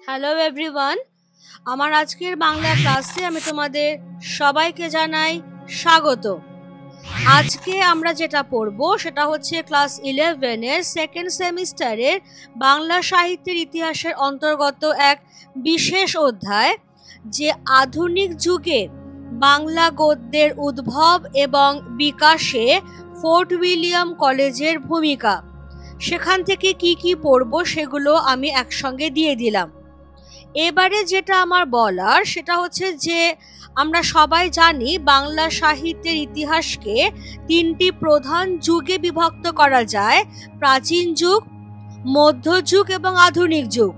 Hello everyone, আমার আজকের বাংলা ক্লাসে আমি তোমাদের সবাইকে জানাই স্বাগত। আজকে আমরা যেটা পড়ব সেটা হচ্ছে ক্লাস 11-এর সেকেন্ড সেমিস্টারের বাংলা সাহিত্যের ইতিহাসের অন্তর্গত এক বিশেষ অধ্যায়, যে আধুনিক যুগে বাংলা গদ্যের উদ্ভব এবং বিকাশে ফোর্ট উইলিয়াম কলেজের ভূমিকা। সেখান থেকে কি কি পড়ব সেগুলো আমি একসঙ্গে দিয়ে দিলাম। এবারে যেটা আমার বলার সেটা হচ্ছে যে আমরা সবাই জানি বাংলা সাহিত্যের ইতিহাসকে তিনটি প্রধান যুগে বিভক্ত করা যায়: প্রাচীন যুগ, মধ্যযুগ এবং আধুনিক যুগ।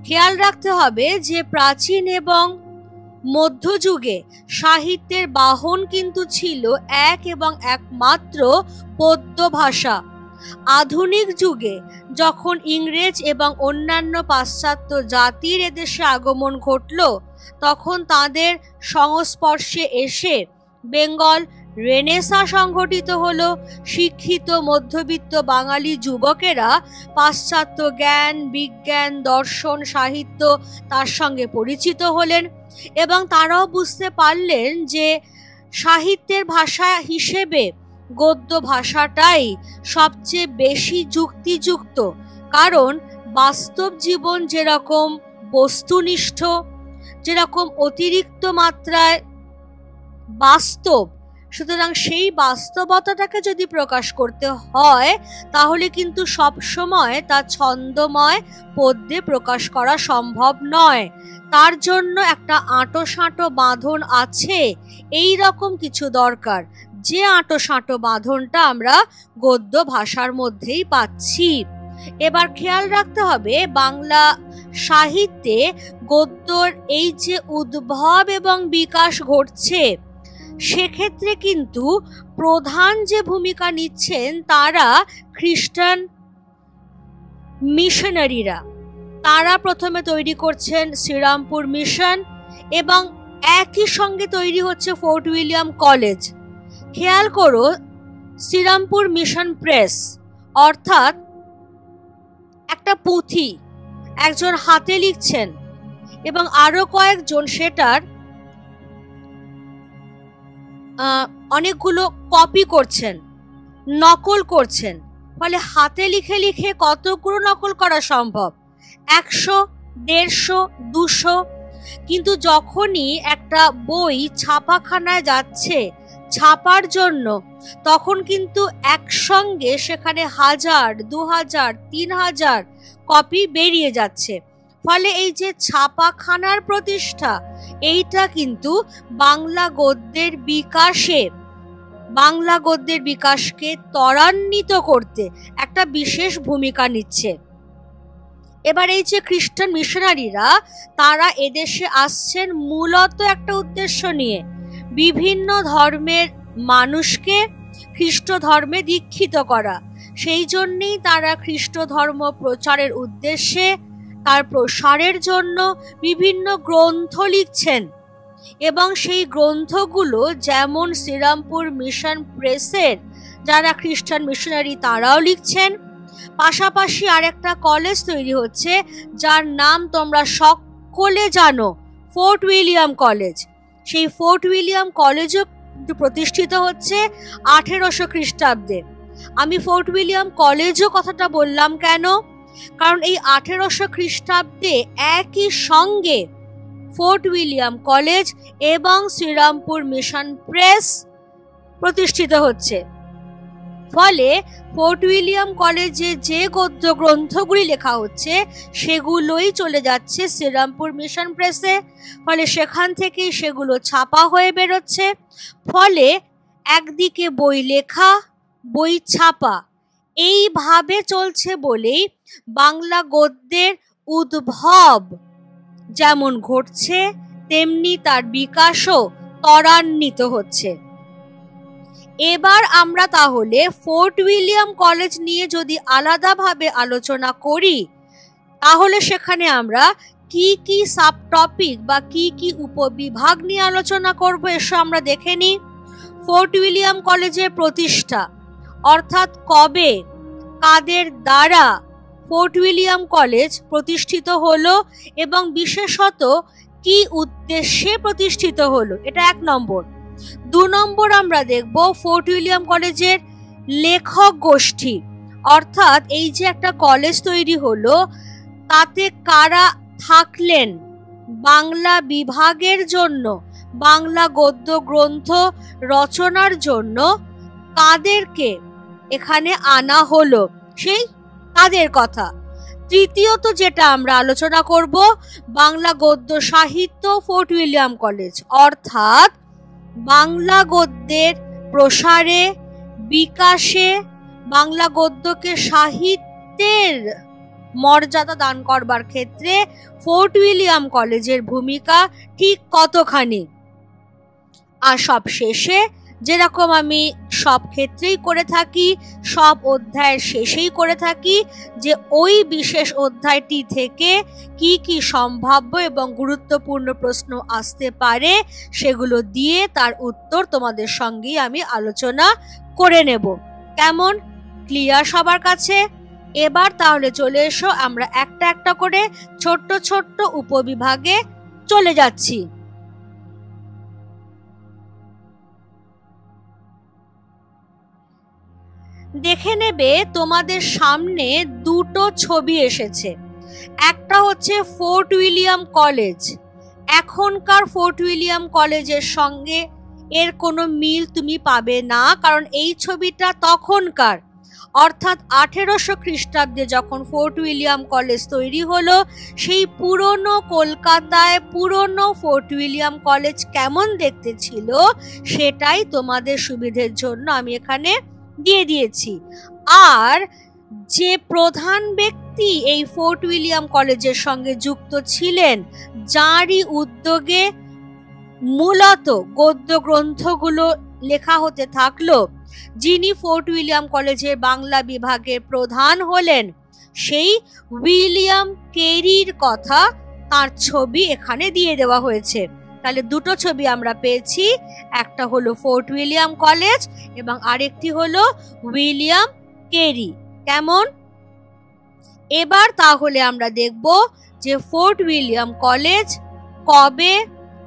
খেয়াল রাখতে হবে যে প্রাচীন এবং মধ্যযুগে সাহিত্যের বাহন কিন্তু ছিল এক এবং একমাত্র পদ্য ভাষা। আধুনিক যুগে যখন ইংরেজ এবং অন্যান্য পাশ্চাত্য জাতির এদেশে আগমন ঘটল, তখন তাদের সংস্পর্শে এসে বেঙ্গল রেনেসাঁ সংঘটিত হলো। শিক্ষিত মধ্যবিত্ত বাঙালি যুবকেরা পাশ্চাত্য জ্ঞান, বিজ্ঞান, দর্শন, সাহিত্য তার সঙ্গে পরিচিত হলেন এবং তারাও বুঝতে পারলেন যে সাহিত্যের ভাষা হিসেবে গদ্য ভাষাটাই সবচেয়ে বেশি যুক্তিযুক্ত। কারণ বাস্তব জীবন যেরকম বস্তুনিষ্ঠ, যেরকম অতিরিক্ত মাত্রায় বাস্তব, সুতরাং সেই বাস্তবতাটাকে যদি প্রকাশ করতে হয় তাহলে কিন্তু সব সময় তা ছন্দময় পদ্যে প্রকাশ করা সম্ভব নয়। তার জন্য একটা আঁটো বাঁধন আছে, এই রকম কিছু দরকার, যে আঁটো বাঁধনটা আমরা গদ্য ভাষার মধ্যেই পাচ্ছি। এবার খেয়াল রাখতে হবে বাংলা সাহিত্যে গদ্যর এই যে উদ্ভব এবং বিকাশ ঘটছে, সেক্ষেত্রে কিন্তু প্রধান যে ভূমিকা নিচ্ছেন তারা খ্রিস্টান মিশনারিরা। তারা প্রথমে তৈরি করছেন শ্রীরামপুর মিশন এবং একই সঙ্গে তৈরি হচ্ছে ফোর্ট উইলিয়াম কলেজ। খেয়াল করো, শ্রীরামপুর মিশন প্রেস অর্থাৎ একটা পুঁথি একজন হাতে লিখছেন এবং আরো কয়েকজন সেটার অনেকগুলো কপি করছেন, নকল করছেন। ফলে হাতে লিখে লিখে কতগুলো নকল করা সম্ভব? 100, 150, 200। কিন্তু যখনই একটা বই ছাপাখানায় যাচ্ছে ছাপার জন্য, তখন কিন্তু একসঙ্গে সেখানে 1000, 2000, 3000 কপি বেরিয়ে যাচ্ছে। ফলে এই যে ছাপাখানার প্রতিষ্ঠা, এইটা কিন্তু বাংলা গদ্যের বিকাশকে ত্বরান্বিত করতে একটা বিশেষ ভূমিকা নিচ্ছে। এবার এই যে খ্রিস্টান মিশনারিরা, তারা এদেশে আসছেন মূলত একটা উদ্দেশ্য নিয়ে, বিভিন্ন ধর্মের মানুষকে খ্রিস্ট ধর্মে দীক্ষিত করা। সেই জন্যেই তারা খ্রিস্ট ধর্ম প্রচারের উদ্দেশ্যে, তার প্রসারের জন্য বিভিন্ন গ্রন্থ লিখছেন এবং সেই গ্রন্থগুলো যেমন শ্রীরামপুর মিশন প্রেসের যারা খ্রিস্টান মিশনারি তারাও লিখছেন, পাশাপাশি আরেকটা কলেজ তৈরি হচ্ছে যার নাম তোমরা সকলে জানো, ফোর্ট উইলিয়াম কলেজ। সেই ফোর্ট উইলিয়াম কলেজও প্রতিষ্ঠিত হচ্ছে 1800 খ্রিস্টাব্দে। আমি ফোর্ট উইলিয়াম কলেজও কথাটা বললাম কেন? কারণ এই 1800 খ্রিস্টাব্দে একই সঙ্গে ফোর্ট উইলিয়াম কলেজ এবং শ্রীরামপুর মিশন প্রেস প্রতিষ্ঠিত হচ্ছে। ফলে ফোর্ট উইলিয়াম কলেজে যে গদ্য গ্রন্থগুলি লেখা হচ্ছে সেগুলোই চলে যাচ্ছে শ্রীরামপুর মিশন প্রেসে। ফলে সেখান থেকেই সেগুলো ছাপা হয়ে বেরোচ্ছে। ফলে একদিকে বই লেখা, বই ছাপা, এইভাবে চলছে বলেই বাংলা গদ্যের উদ্ভব যেমন ঘটছে, তেমনি তার বিকাশও ত্বরান্বিত হচ্ছে। এবার আমরা তাহলে ফোর্ট উইলিয়াম কলেজ নিয়ে যদি আলাদাভাবে আলোচনা করি, তাহলে সেখানে আমরা কি কি সাব টপিক বা কি কি উপবিভাগ নিয়ে আলোচনা করব, এসো আমরা দেখে নিই। ফোর্ট উইলিয়াম কলেজের প্রতিষ্ঠা অর্থাৎ কবে, কাদের দ্বারা ফোর্ট উইলিয়াম কলেজ প্রতিষ্ঠিত হলো এবং বিশেষত কি উদ্দেশ্যে প্রতিষ্ঠিত হলো, এটা 1 নম্বর। 2 নম্বর আমরা দেখব ফোর্ট উইলিয়াম কলেজের লেখক গোষ্ঠী, অর্থাৎ এই যে একটা কলেজ তৈরি হলো তাতে কারা থাকলেন বাংলা বিভাগের জন্য, বাংলা গদ্য গ্রন্থ রচনার জন্য কাদেরকে এখানে আনা হলো, সেই তাদের কথা। তৃতীয়ত যেটা আমরা আলোচনা করব, বাংলা গদ্য সাহিত্য ফোর্ট উইলিয়াম কলেজ, অর্থাৎ বাংলা গদ্যের প্রসারে, বিকাশে, বাংলা গদ্যকে সাহিত্যের মর্যাদা দান করবার ক্ষেত্রে ফোর্ট উইলিয়াম কলেজের ভূমিকা ঠিক কতখানি। আর সব শেষে, যেরকম আমি সব ক্ষেত্রেই করে থাকি, সব অধ্যায়ের শেষেই করে থাকি, যে ওই বিশেষ অধ্যায়টি থেকে কি কি সম্ভাব্য এবং গুরুত্বপূর্ণ প্রশ্ন আসতে পারে সেগুলো দিয়ে তার উত্তর তোমাদের সঙ্গেই আমি আলোচনা করে নেব। কেমন, ক্লিয়ার সবার কাছে? এবার তাহলে চলে এসো, আমরা একটা একটা করে ছোট্ট ছোট্ট উপবিভাগে চলে যাচ্ছি। দেখে নেবে তোমাদের সামনে দুটো ছবি এসেছে। একটা হচ্ছে ফোর্ট উইলিয়াম কলেজ। এখনকার ফোর্ট উইলিয়াম কলেজের সঙ্গে এর কোনো মিল তুমি পাবে না, কারণ এই ছবিটা তখনকার, অর্থাৎ 1800 খ্রিস্টাব্দে যখন ফোর্ট উইলিয়াম কলেজ তৈরি হলো, সেই পুরনো কলকাতায় পুরনো ফোর্ট উইলিয়াম কলেজ কেমন দেখতে ছিল সেটাই তোমাদের সুবিধের জন্য আমি এখানে দিয়ে দিয়েছি। আর যে প্রধান ব্যক্তি এই ফোর্ট উইলিয়াম কলেজের সঙ্গে যুক্ত ছিলেন, যারই উদ্যোগে মূলত গদ্য গ্রন্থগুলো লেখা হতে থাকলো, যিনি ফোর্ট উইলিয়াম কলেজের বাংলা বিভাগের প্রধান হলেন, সেই উইলিয়াম কেরির কথা, তার ছবি এখানে দিয়ে দেওয়া হয়েছে। তাহলে দুটো ছবি আমরা পেয়েছি, একটা হলো ফোর্ট উইলিয়াম কলেজ এবং আরেকটি হলো উইলিয়াম কেরি। কেমন? এবার তাহলে আমরা দেখব যে ফোর্ট উইলিয়াম কলেজ কবে,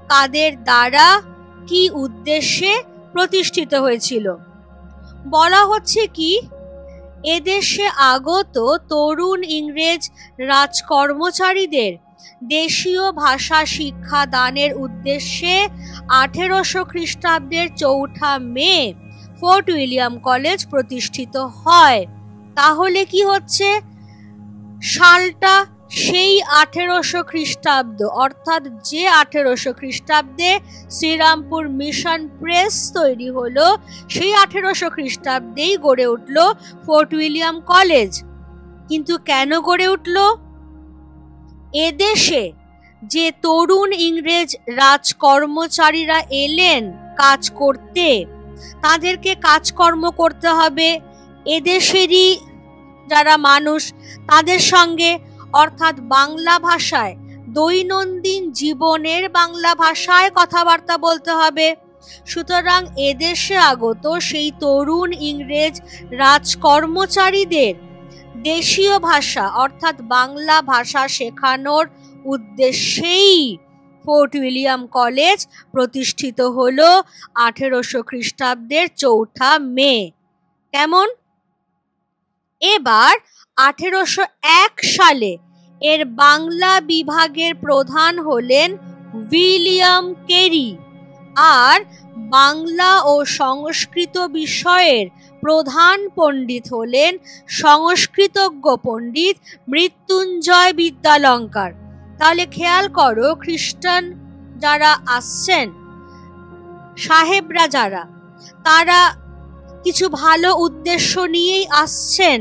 কাদের দ্বারা, কি উদ্দেশ্যে প্রতিষ্ঠিত হয়েছিল। বলা হচ্ছে কি, এদেশে আগত তরুণ ইংরেজ রাজকর্মচারীদের দেশীয় ভাষা শিক্ষা দানের উদ্দেশ্যে 1800 খ্রিস্টাব্দের 4 মে ফোর্ট উইলিয়াম কলেজ প্রতিষ্ঠিত হয়। তাহলে কি হচ্ছে, সালটা সেই 1800 খ্রিস্টাব্দ, অর্থাৎ যে 1800 খ্রিস্টাব্দে শ্রীরামপুর মিশন প্রেস তৈরি হলো, সেই 1800 খ্রিস্টাব্দেই গড়ে উঠল ফোর্ট উইলিয়াম কলেজ। কিন্তু কেন গড়ে উঠল? এদেশে যে তরুণ ইংরেজ রাজকর্মচারীরা এলেন কাজ করতে, তাদেরকে কাজকর্ম করতে হবে এদেশেরই যারা মানুষ, তাদের সঙ্গে, অর্থাৎ বাংলা ভাষায়, দৈনন্দিন জীবনের বাংলা ভাষায় কথাবার্তা বলতে হবে। সুতরাং এদেশে আগত সেই তরুণ ইংরেজ রাজকর্মচারীদের দেশীয় ভাষা অর্থাৎ বাংলা ভাষা শেখানোর উদ্দেশ্যেই ফোর্ট উইলিয়াম কলেজ প্রতিষ্ঠিত হলো 1800 খ্রিস্টাব্দের 4 মে। কেমন? এবার 1801 সালে এর বাংলা বিভাগের প্রধান হলেন উইলিয়াম কেরি, আর বাংলা ও সংস্কৃত বিষয়ের প্রধান পণ্ডিত হলেন সংস্কৃতজ্ঞ পণ্ডিত মৃত্যুঞ্জয় বিদ্যালঙ্কার। তাহলে খেয়াল করো, খ্রিস্টান যারা আসছেন, সাহেবরা যারা, তারা কিছু ভালো উদ্দেশ্য নিয়েই আসছেন।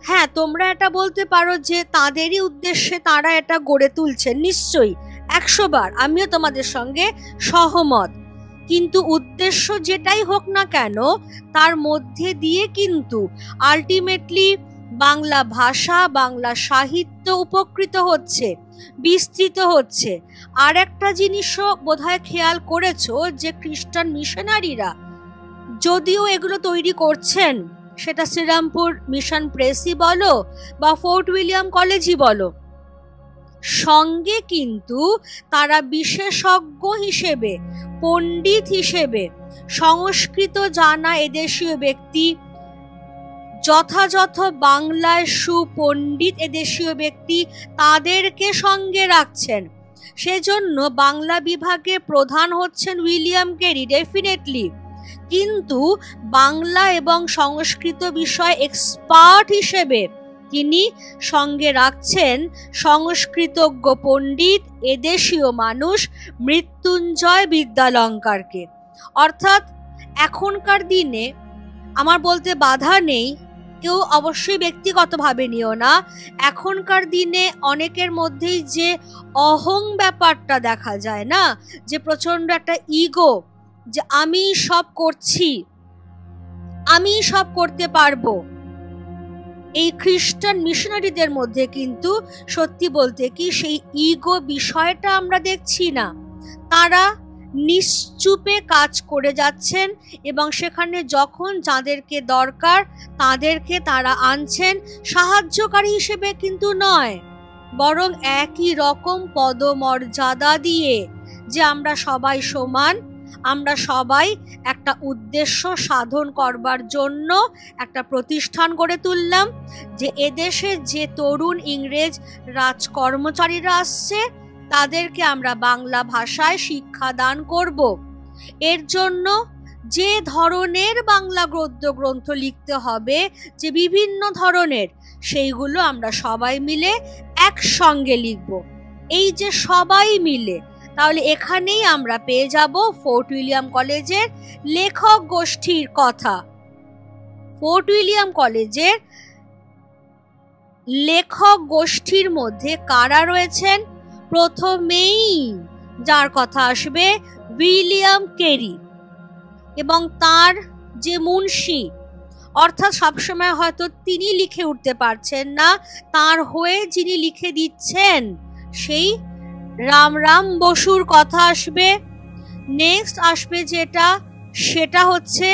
হ্যাঁ, তোমরা এটা বলতে পারো যে তাদেরই উদ্দেশ্যে তারা এটা গড়ে তুলছেন, নিশ্চয়ই 100 বার আমিও তোমাদের সঙ্গে সহমত। কিন্তু উদ্দেশ্য যেটাই হোক না কেন, তার মধ্যে দিয়ে কিন্তু আলটিমেটলি বাংলা ভাষা, বাংলা সাহিত্য উপকৃত হচ্ছে, বিস্তৃত হচ্ছে। আর একটা জিনিসও বোধহয় খেয়াল করেছো যে খ্রিস্টান মিশনারিরা যদিও এগুলো তৈরি করছেন, সেটা শ্রীরামপুর মিশন প্রেসই বলো বা ফোর্ট উইলিয়াম কলেজই বলো, সঙ্গে কিন্তু তারা বিশেষজ্ঞ হিসেবে, পণ্ডিত হিসেবে, সংস্কৃত জানা এদেশীয় ব্যক্তি, যথাযথ বাংলায় সুপণ্ডিত এদেশীয় ব্যক্তি, তাদেরকে সঙ্গে রাখছেন। সেজন্য বাংলা বিভাগের প্রধান হচ্ছেন উইলিয়াম কেরি ডেফিনেটলি, কিন্তু বাংলা এবং সংস্কৃত বিষয়ে এক্সপার্ট হিসেবে তিনি সঙ্গে রাখছেন সংস্কৃতজ্ঞ পণ্ডিত এদেশীয় মানুষ মৃত্যুঞ্জয় বিদ্যালঙ্কারকে। অর্থাৎ এখনকার দিনে আমার বলতে বাধা নেই, কেউ অবশ্যই ব্যক্তিগতভাবে নিও না, এখনকার দিনে অনেকের মধ্যেই যে অহং ব্যাপারটা দেখা যায় না, যে প্রচন্ড একটা ইগো, যে আমি সব করছি, আমি সব করতে পারবো, এই খ্রিস্টান মিশনারিদের মধ্যে কিন্তু সত্যি বলতে কি সেই ইগো বিষয়টা আমরা দেখছি না। তারা নিশ্চুপে কাজ করে যাচ্ছেন এবং সেখানে যখন যাদেরকে দরকার তাদেরকে তারা আনছেন সাহায্যকারী হিসেবে কিন্তু নয়, বরং একই রকম পদমর্যাদা দিয়ে, যে আমরা সবাই সমান, আমরা সবাই একটা উদ্দেশ্য সাধন করবার জন্য একটা প্রতিষ্ঠান গড়ে তুললাম, যে এদেশে যে তরুণ ইংরেজ রাজকর্মচারীরা আসছে তাদেরকে আমরা বাংলা ভাষায় শিক্ষাদান করব। এর জন্য যে ধরনের বাংলা গদ্য গ্রন্থ লিখতে হবে, যে বিভিন্ন ধরনের, সেইগুলো আমরা সবাই মিলে একসঙ্গে লিখব। এই যে সবাই মিলে, তাহলে এখানেই আমরা পেয়ে যাব ফোর্ট উইলিয়াম কলেজের লেখক গোষ্ঠীর কথা। ফোর্ট উইলিয়াম কলেজের লেখক গোষ্ঠীর মধ্যে কারা রয়েছেন? প্রথমেই যার কথা আসবে উইলিয়াম কেরি এবং তার যে মুন্সি, অর্থাৎ সবসময় হয়তো তিনি লিখে উঠতে পারছেন না, তার হয়ে যিনি লিখে দিচ্ছেন সেই রামরাম বসুর কথা আসবে। নেক্সট আসবে যেটা, সেটা হচ্ছে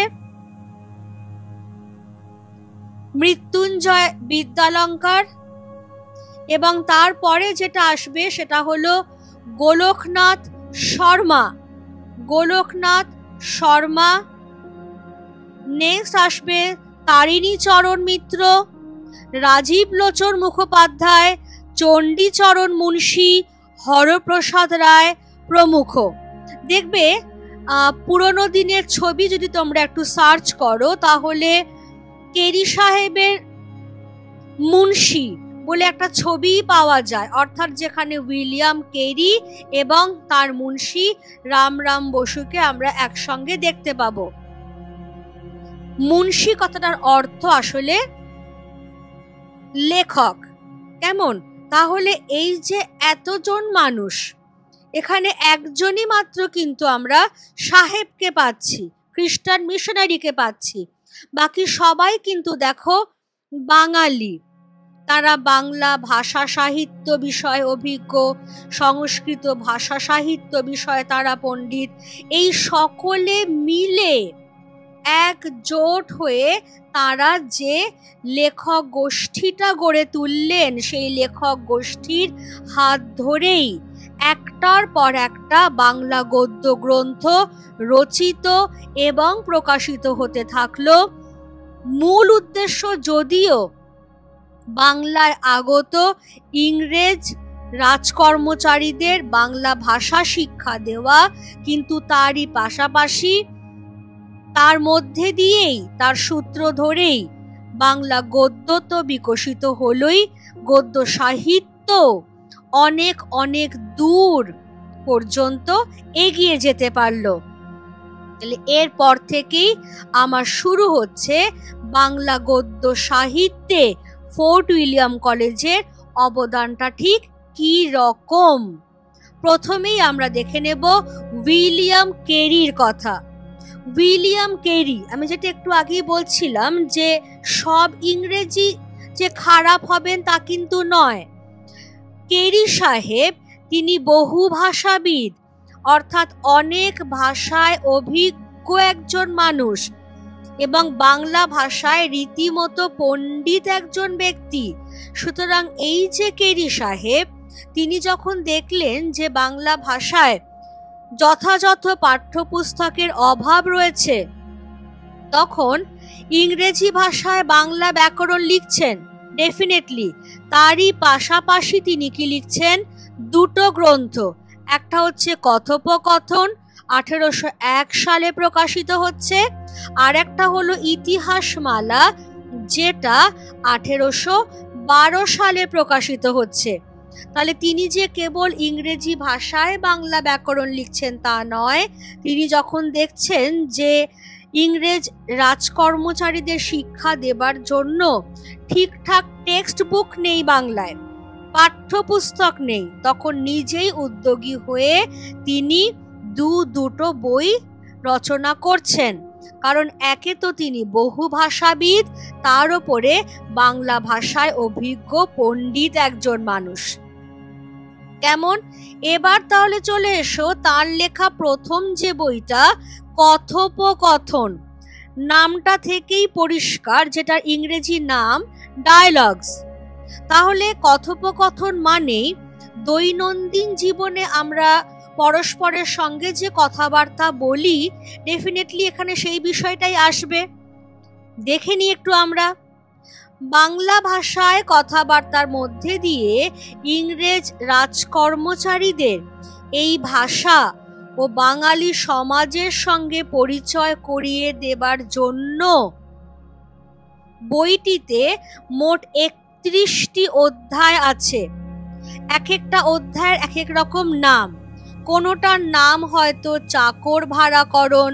মৃত্যুঞ্জয় বিদ্যালঙ্কার, এবং তারপরে যেটা আসবে সেটা হলো গোলকনাথ শর্মা। গোলকনাথ শর্মা। নেক্সট আসবে তারিণীচরণ মিত্র, রাজীব লোচন মুখোপাধ্যায়, চণ্ডীচরণ মুন্সি, হরপ্রসাদ রায় প্রমুখ। দেখবে পুরনো দিনের ছবি যদি তোমরা একটু সার্চ করো তাহলে কেরি সাহেবের মুন্সি বলে একটা ছবি পাওয়া যায়, অর্থাৎ যেখানে উইলিয়াম কেরি এবং তার মুন্সি রামরাম বসুকে আমরা একসঙ্গে দেখতে পাবো। মুন্সি কথাটার অর্থ আসলে লেখক। কেমন? তাহলে এই যে এতজন মানুষ, এখানে একজনই মাত্র কিন্তু আমরা সাহেবকে পাচ্ছি, খ্রিস্টান মিশনারিকে পাচ্ছি, বাকি সবাই কিন্তু দেখো বাঙালি। তারা বাংলা ভাষা সাহিত্য বিষয়ে অভিজ্ঞ, সংস্কৃত ভাষা সাহিত্য বিষয়ে তারা পণ্ডিত। এই সকলে মিলে একজোট হয়ে তারা যে লেখক গোষ্ঠীটা গড়ে তুললেন, সেই লেখক গোষ্ঠীর হাত ধরেই একটার পর একটা বাংলা গদ্য গ্রন্থ রচিত এবং প্রকাশিত হতে থাকলো। মূল উদ্দেশ্য যদিও বাংলায় আগত ইংরেজ রাজকর্মচারীদের বাংলা ভাষা শিক্ষা দেওয়া, কিন্তু তারই পাশাপাশি তার মধ্যে দিয়েই, তার সূত্র ধরেই বাংলা গদ্য তো বিকশিত হলোই, গদ্য সাহিত্য অনেক অনেক দূর পর্যন্ত এগিয়ে যেতে পারলো। তাহলে এরপর থেকেই আমার শুরু হচ্ছে বাংলা গদ্য সাহিত্যে ফোর্ট উইলিয়াম কলেজের অবদানটা ঠিক কি রকম। প্রথমেই আমরা দেখে নেব উইলিয়াম কেরির কথা। উইলিয়াম কেরি, আমি যেটা একটু আগেই বলছিলাম যে সব ইংরেজি যে খারাপ হবেন তা কিন্তু নয়। কেরি সাহেব তিনি বহু ভাষাবিদ, অর্থাৎ অনেক ভাষায় অভিজ্ঞ একজন মানুষ। এবং বাংলা ভাষায় রীতিমতো পণ্ডিত একজন ব্যক্তি। সুতরাং এই যে কেরি সাহেব, তিনি যখন দেখলেন যে বাংলা ভাষায় যথাযথ পাঠ্যপুস্তকের অভাব রয়েছে, তখন ইংরেজি ভাষায় বাংলা ব্যাকরণ লিখছেন। ডেফিনেটলি তারই পাশাপাশি তিনি কি লিখছেন, দুটো গ্রন্থ। একটা হচ্ছে কথোপকথন, 1801 সালে প্রকাশিত হচ্ছে, আর একটা হলো ইতিহাসমালা, যেটা 1812 সালে প্রকাশিত হচ্ছে। তাহলে তিনি যে কেবল ইংরেজি ভাষায় বাংলা ব্যাকরণ লিখছেন তা নয়, তিনি যখন দেখছেন যে ইংরেজ রাজকর্মচারীদের শিক্ষা দেবার জন্য ঠিকঠাক টেক্সট বুক নেই, বাংলায় পাঠ্যপুস্তক নেই, তখন নিজেই উদ্যোগী হয়ে তিনি দুটো বই রচনা করছেন। কারণ একে তো তিনি বহু ভাষাবিদ, তার উপরে বাংলা ভাষায় অভিজ্ঞ পণ্ডিত একজন মানুষ। কেমন? এবার তাহলে চলে এসো তার লেখা প্রথম যে বইটা, কথোপকথন। নামটা থেকেই পরিষ্কার, যেটা ইংরেজি নাম ডায়ালগস। তাহলে কথোপকথন মানেই দৈনন্দিন জীবনে আমরা পরস্পরের সঙ্গে যে কথাবার্তা বলি, ডেফিনেটলি এখানে সেই বিষয়টাই আসবে। দেখে নিই একটু আমরা। বাংলা ভাষায় কথাবার্তার মধ্যে দিয়ে ইংরেজ রাজকর্মচারীদের এই ভাষা ও বাঙালি সমাজের সঙ্গে পরিচয় করিয়ে দেবার জন্য বইটিতে মোট 31টি অধ্যায় আছে। এক একটা অধ্যায়ের এক এক রকম নাম। কোনোটার নাম হয়তো চাকর ভাড়াকরণ,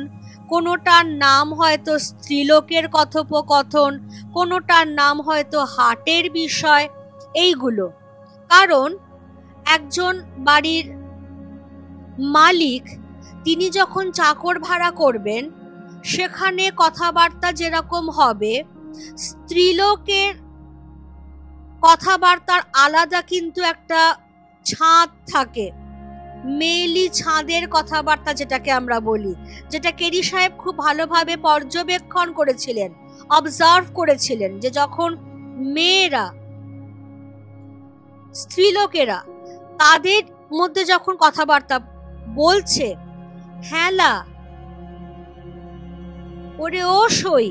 কোনোটার নাম হয়তো স্ত্রীলোকের কথোপকথন, কোনোটার নাম হয়তো হাটের বিষয়। এইগুলো কারণ একজন বাড়ির মালিক তিনি যখন চাকর ভাড়া করবেন, সেখানে কথাবার্তা যেরকম হবে, স্ত্রীলোকের কথাবার্তার আলাদা কিন্তু একটা ছাঁদ থাকে, মেয়েলি ছাঁদের কথাবার্তা যেটাকে আমরা বলি, যেটা কেরি সাহেব খুব ভালোভাবে পর্যবেক্ষণ করেছিলেন, অবজার্ভ করেছিলেন, যে যখন মেয়েরা, স্ত্রীলোকেরা তাদের মধ্যে যখন কথাবার্তা বলছে, হ্যালা, ওরে ও সই,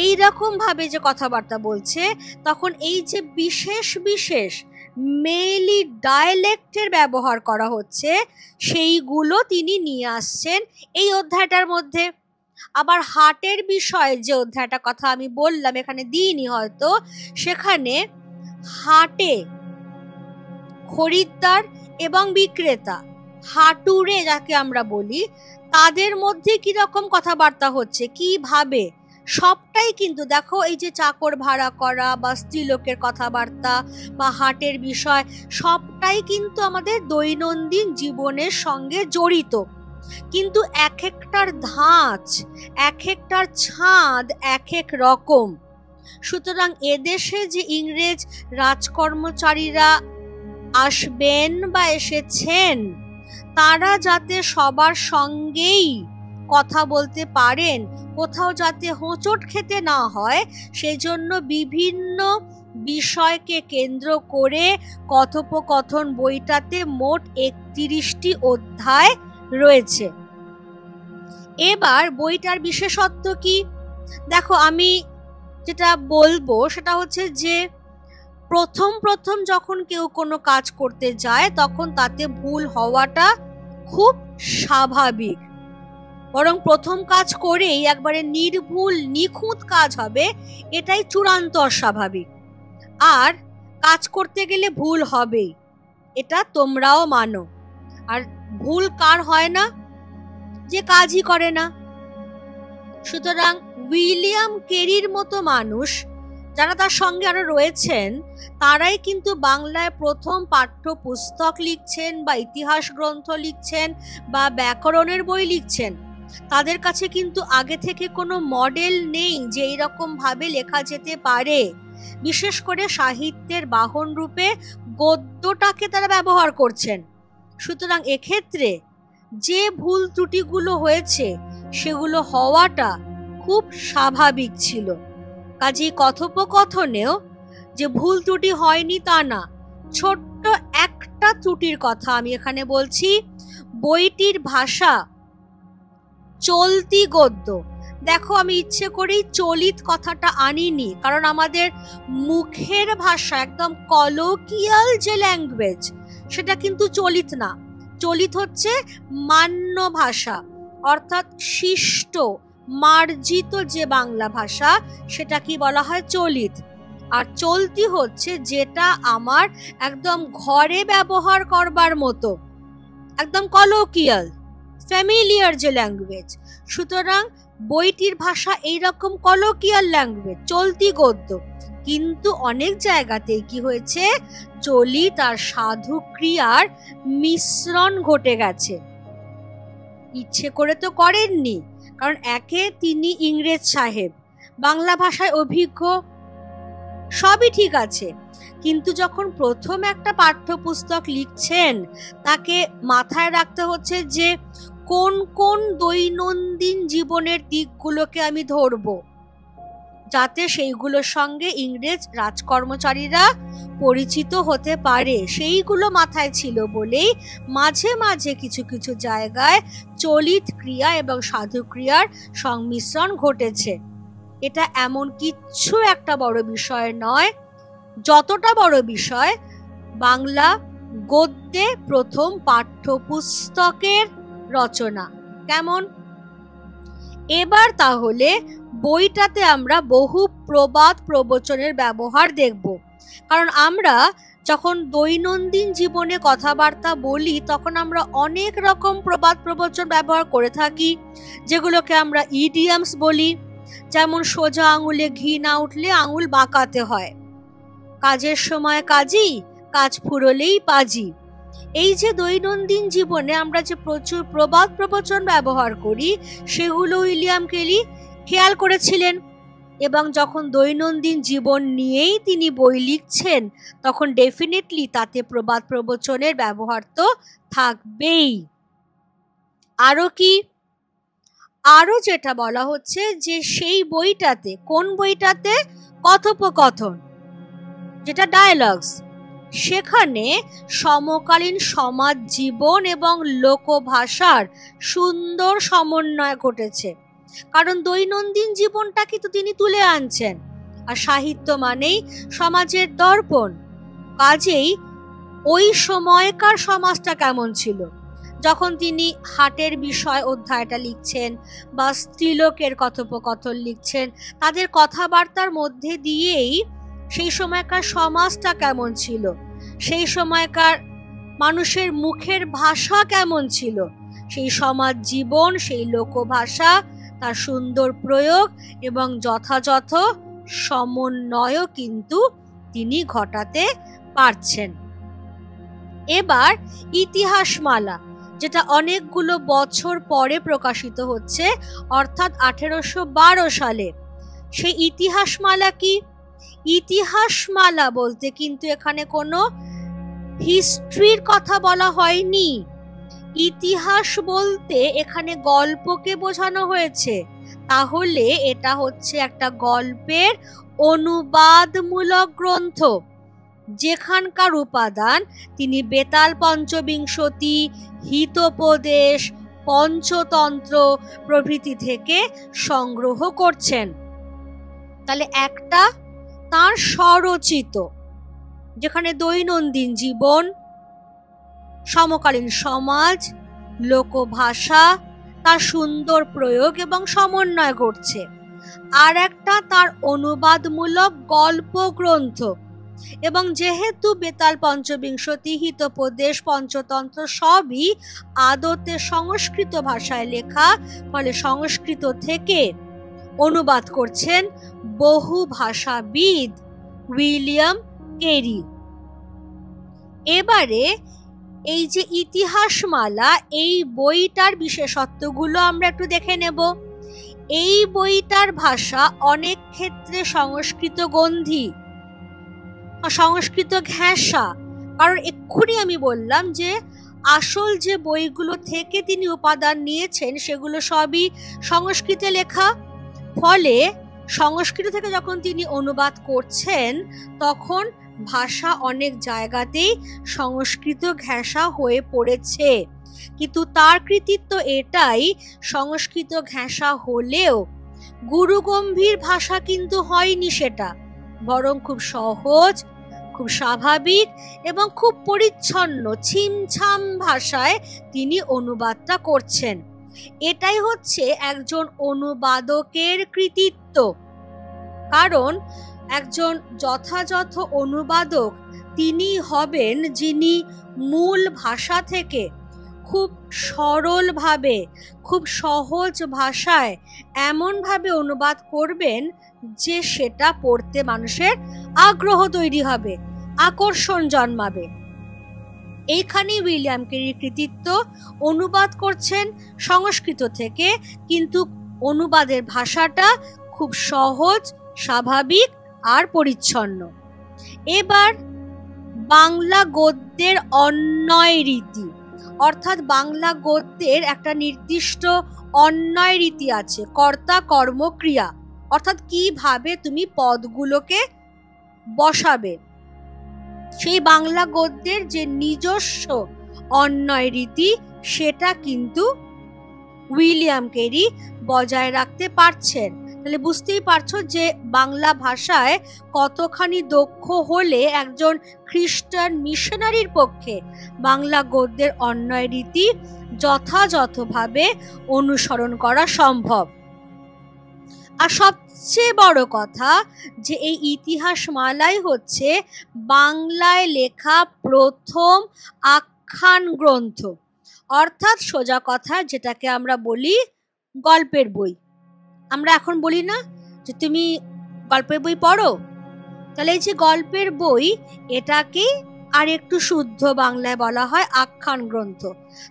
এইরকম ভাবে যে কথাবার্তা বলছে, তখন এই যে বিশেষ বিশেষ মেইলি ডায়ালেক্টের ব্যবহার করা হচ্ছে, সেইগুলো তিনি নিয়ে আসছেন এই অধ্যায়টার মধ্যে। আবার হাটের বিষয়ে যে অধ্যায়টার কথা আমি বললাম, এখানে দিইনি হয়তো, সেখানে হাটে খরিদ্দার এবং বিক্রেতা, হাটুরে যাকে আমরা বলি, তাদের মধ্যে কিরকম কথাবার্তা হচ্ছে, কিভাবে, সবটাই কিন্তু দেখো, এই যে চাকর ভাড়া করা বা স্ত্রীলোকের কথাবার্তা বা হাটের বিষয়, সবটাই কিন্তু আমাদের দৈনন্দিন জীবনের সঙ্গে জড়িত। কিন্তু এক একটার ধাঁচ, এক একটার ছাঁদ এক এক রকম। সুতরাং এদেশে যে ইংরেজ রাজকর্মচারীরা আসবেন বা এসেছেন, তারা যাতে সবার সঙ্গেই কথা বলতে পারেন, কোথাও যাতে হোঁচট খেতে না হয়, সেজন্য বিভিন্ন বিষয়কে কেন্দ্র করে কথোপকথন বইটাতে মোট 31টি অধ্যায় রয়েছে। এবার বইটার বিশেষত্ব কি? দেখো, আমি যেটা বলবো সেটা হচ্ছে যে প্রথম প্রথম যখন কেউ কোনো কাজ করতে যায়, তখন তাতে ভুল হওয়াটা খুব স্বাভাবিক। বরং প্রথম কাজ করেই একবারে নির্ভুল নিখুঁত কাজ হবে, এটাই চূড়ান্ত অস্বাভাবিক। আর কাজ করতে গেলে ভুল হবেই, এটা তোমরাও মানো। আর ভুল কার হয় না? যে কাজই করে না। সুতরাং উইলিয়াম কেরির মতো মানুষ, যারা তার সঙ্গে আরো রয়েছেন, তারাই কিন্তু বাংলায় প্রথম পাঠ্যপুস্তক লিখছেন বা ইতিহাস গ্রন্থ লিখছেন বা ব্যাকরণের বই লিখছেন। তাদের কাছে কিন্তু আগে থেকে কোনো মডেল নেই যে এইরকম ভাবে লেখা যেতে পারে। বিশেষ করে সাহিত্যের বাহন রূপে গদ্যটাকে তারা ব্যবহার করছেন। সুতরাং এক্ষেত্রে যে ভুল ত্রুটিগুলো হয়েছে, সেগুলো হওয়াটা খুব স্বাভাবিক ছিল। কাজেই কথোপকথনেও যে ভুল ত্রুটি হয়নি তা না, ছোট্ট একটা ত্রুটির কথা আমি এখানে বলছি। বইটির ভাষা চলতি গদ্য। দেখো, আমি ইচ্ছে করেই চলিত কথাটা আনিনি, কারণ আমাদের মুখের ভাষা একদম কলোকিয়াল যে ল্যাঙ্গুয়েজ, সেটা কিন্তু চলিত না। চলিত হচ্ছে মান্য ভাষা, অর্থাৎ শিষ্ট মার্জিত যে বাংলা ভাষা, সেটা কি বলা হয়? চলিত। আর চলতি হচ্ছে যেটা আমার একদম ঘরে ব্যবহার করবার মতো, একদম কলোকিয়াল ফ্যামিলিয়ার যে ল্যাঙ্গুয়েজ। সুতরাং বইটির ভাষা এইরকম কলোকিয়াল ল্যাঙ্গুয়েজ, চলতি গদ্য। কিন্তু অনেক জায়গাতেই কি হয়েছে, চলিত আর সাধু ক্রিয়ার মিশ্রণ ঘটে গেছে। ইচ্ছে করে তো করেননি, কারণ একে তিনি ইংরেজ সাহেব, বাংলা ভাষায় অভিজ্ঞ, সবই ঠিক আছে। কিন্তু যখন প্রথম একটা পাঠ্যপুস্তক লিখছেন, তাকে মাথায় রাখতে হচ্ছে যে কোন কোন দৈনন্দিন জীবনের দিকগুলোকে আমি ধরবো, যাতে সেইগুলোর সঙ্গে ইংরেজ রাজকর্মচারীরা পরিচিত হতে পারে। সেইগুলো মাথায় ছিল বলেই মাঝে মাঝে কিছু কিছু জায়গায় চলিত ক্রিয়া এবং সাধু ক্রিয়ার সংমিশ্রণ ঘটেছে। এটা এমন কিচ্ছু একটা বড় বিষয় নয়, যতটা বড় বিষয় বাংলা গদ্যে প্রথম পাঠ্যপুস্তকের রচনা। কেমন? এবার তাহলে বইটাতে আমরা বহু প্রবাদ প্রবচনের ব্যবহার দেখব, কারণ আমরা যখন দৈনন্দিন জীবনে কথাবার্তা বলি, তখন আমরা অনেক রকম প্রবাদ প্রবচন ব্যবহার করে থাকি, যেগুলোকে আমরা ইডিয়ামস বলি। যেমন সোজা আঙুলে ঘি না উঠলে আঙুল বাঁকাতে হয়, কাজের সময় কাজী, কাজ ফুরলেই পাজি। এই যে দৈনন্দিন জীবনে আমরা যে প্রচুর প্রবাদ প্রবচন ব্যবহার করি, সেগুলো উইলিয়াম কেলি খেয়াল করেছিলেন, এবং যখন দৈনন্দিন জীবন নিয়েই তিনি বই লিখছেন, তখন ডেফিনেটলি তাতে প্রবাদ প্রবচনের ব্যবহার তো থাকবেই। আরো কি? আরো যেটা বলা হচ্ছে যে সেই বইটাতে, কোন বইটাতে? কথোপকথন, যেটা ডায়ালগস, সেখানে সমকালীন সমাজ জীবন এবং লোকভাষার সুন্দর সমন্বয় ঘটেছে। কারণ দৈনন্দিন জীবনটাকে তো তিনি তুলে আনছেন, আর সাহিত্য মানেই সমাজের দর্পণ। কাজেই ওই সময়কার সমাজটা কেমন ছিল, যখন তিনি হাটের বিষয় অধ্যায়টা লিখছেন বা স্ত্রীলোকের কথোপকথন লিখছেন, তাদের কথাবার্তার মধ্যে দিয়েই সেই সময়কার সমাজটা কেমন ছিল, সেই সময়কার মানুষের মুখের ভাষা কেমন ছিল, সেই সমাজ জীবন, সেই লোকভাষা, তার সুন্দর প্রয়োগ এবং যথাযথ সমন্বয় কিন্তু তিনি ঘটাতে পারছেন। এবার ইতিহাসমালা, যেটা অনেকগুলো বছর পরে প্রকাশিত হচ্ছে, অর্থাৎ 1812 সালে। সেই ইতিহাসমালা কি? ইতিহাসমালা বলতে কিন্তু এখানে কোনো হিস্ট্রির কথা বলা হয়নি। ইতিহাস বলতে এখানে গল্পকে বোঝানো হয়েছে। তাহলে এটা হচ্ছে একটা গল্পের অনুবাদমূলক গ্রন্থ, যেখানকার উপাদান তিনি বেতাল পঞ্চবিংশতি, হিতোপদেশ, পঞ্চতন্ত্র প্রভৃতি থেকে সংগ্রহ করছেন। তাহলে একটা তার স্বরচিত, যেখানে দৈনন্দিন জীবন, সমকালীন সমাজ, লোকভাষা, তার সুন্দর প্রয়োগ এবং সমন্বয় ঘটছে। আর একটা তার অনুবাদমূলক গল্প গ্রন্থ। এবং যেহেতু বেতাল পঞ্চবিংশতি, হিতোপদেশ, পঞ্চতন্ত্র সবই আদতে সংস্কৃত ভাষায় লেখা, ফলে সংস্কৃত থেকে অনুবাদ করছেন বহু ভাষাবিদ উইলিয়াম কেরি। এবারে এই যে ইতিহাসমালা, এই বইটার বিশেষত্বগুলো আমরা একটু দেখে নেব। এই বইটার ভাষা অনেক ক্ষেত্রে সংস্কৃত গন্ধি, সংস্কৃত ঘেঁষা। কারণ এক্ষুনি আমি বললাম যে আসল যে বইগুলো থেকে তিনি উপাদান নিয়েছেন, সেগুলো সবই সংস্কৃতে লেখা, ফলে সংস্কৃত থেকে যখন তিনি অনুবাদ করছেন তখন ভাষা অনেক জায়গাতেই সংস্কৃত ঘেঁষা হয়ে পড়েছে, কিন্তু তার কৃতিত্ব এটাই, সংস্কৃত ঘেঁষা হলেও গুরুগম্ভীর ভাষা কিন্তু হয়নি সেটা, বরং খুব সহজ, খুব স্বাভাবিক এবং খুব পরিচ্ছন্ন ছিমছাম ভাষায় তিনি অনুবাদটা করছেন। এটাই হচ্ছে একজন অনুবাদকের কৃতিত্ব। কারণ একজন যথাযথ অনুবাদক তিনি হবেন যিনি মূল ভাষা থেকে খুব সরলভাবে, খুব সহজ ভাষায় এমনভাবে অনুবাদ করবেন যে সেটা পড়তে মানুষের আগ্রহ তৈরি হবে, আকর্ষণ জন্মাবে। এইখানে উইলিয়াম ক্যারির কৃতিত্ব। অনুবাদ করছেন সংস্কৃত থেকে, কিন্তু অনুবাদের ভাষাটা খুব সহজ, স্বাভাবিক আর পরিচ্ছন্ন। এবার বাংলা গদ্যের অন্বয় রীতি, অর্থাৎ বাংলা গদ্যের একটা নির্দিষ্ট অন্বয় রীতি আছে, কর্তা কর্ম ক্রিয়া, অর্থাৎ কিভাবে তুমি পদগুলোকে বসাবে। সেই বাংলা গদ্যের যে নিজস্ব অন্বয় রীতি সেটা কিন্তু উইলিয়াম ক্যারি বজায় রাখতে পারছেন। তাহলে বুঝতেই পারছো যে বাংলা ভাষায় কতখানি দক্ষ হলে একজন খ্রিস্টান মিশনারির পক্ষে বাংলা গদ্যের অন্বয় রীতি যথাযথভাবে অনুসরণ করা সম্ভব। আর সবচেয়ে বড় কথা যে এই ইতিহাস মালাই হচ্ছে বাংলায় লেখা প্রথম আখ্যান গ্রন্থ, অর্থাৎ সোজা কথা যেটাকে আমরা বলি গল্পের বই। আমরা এখন বলি না যে তুমি গল্পের বই পড়ো, তাহলে এই যে গল্পের বই এটাকে আর একটু শুদ্ধ বাংলায় বলা হয় আখ্যান গ্রন্থ।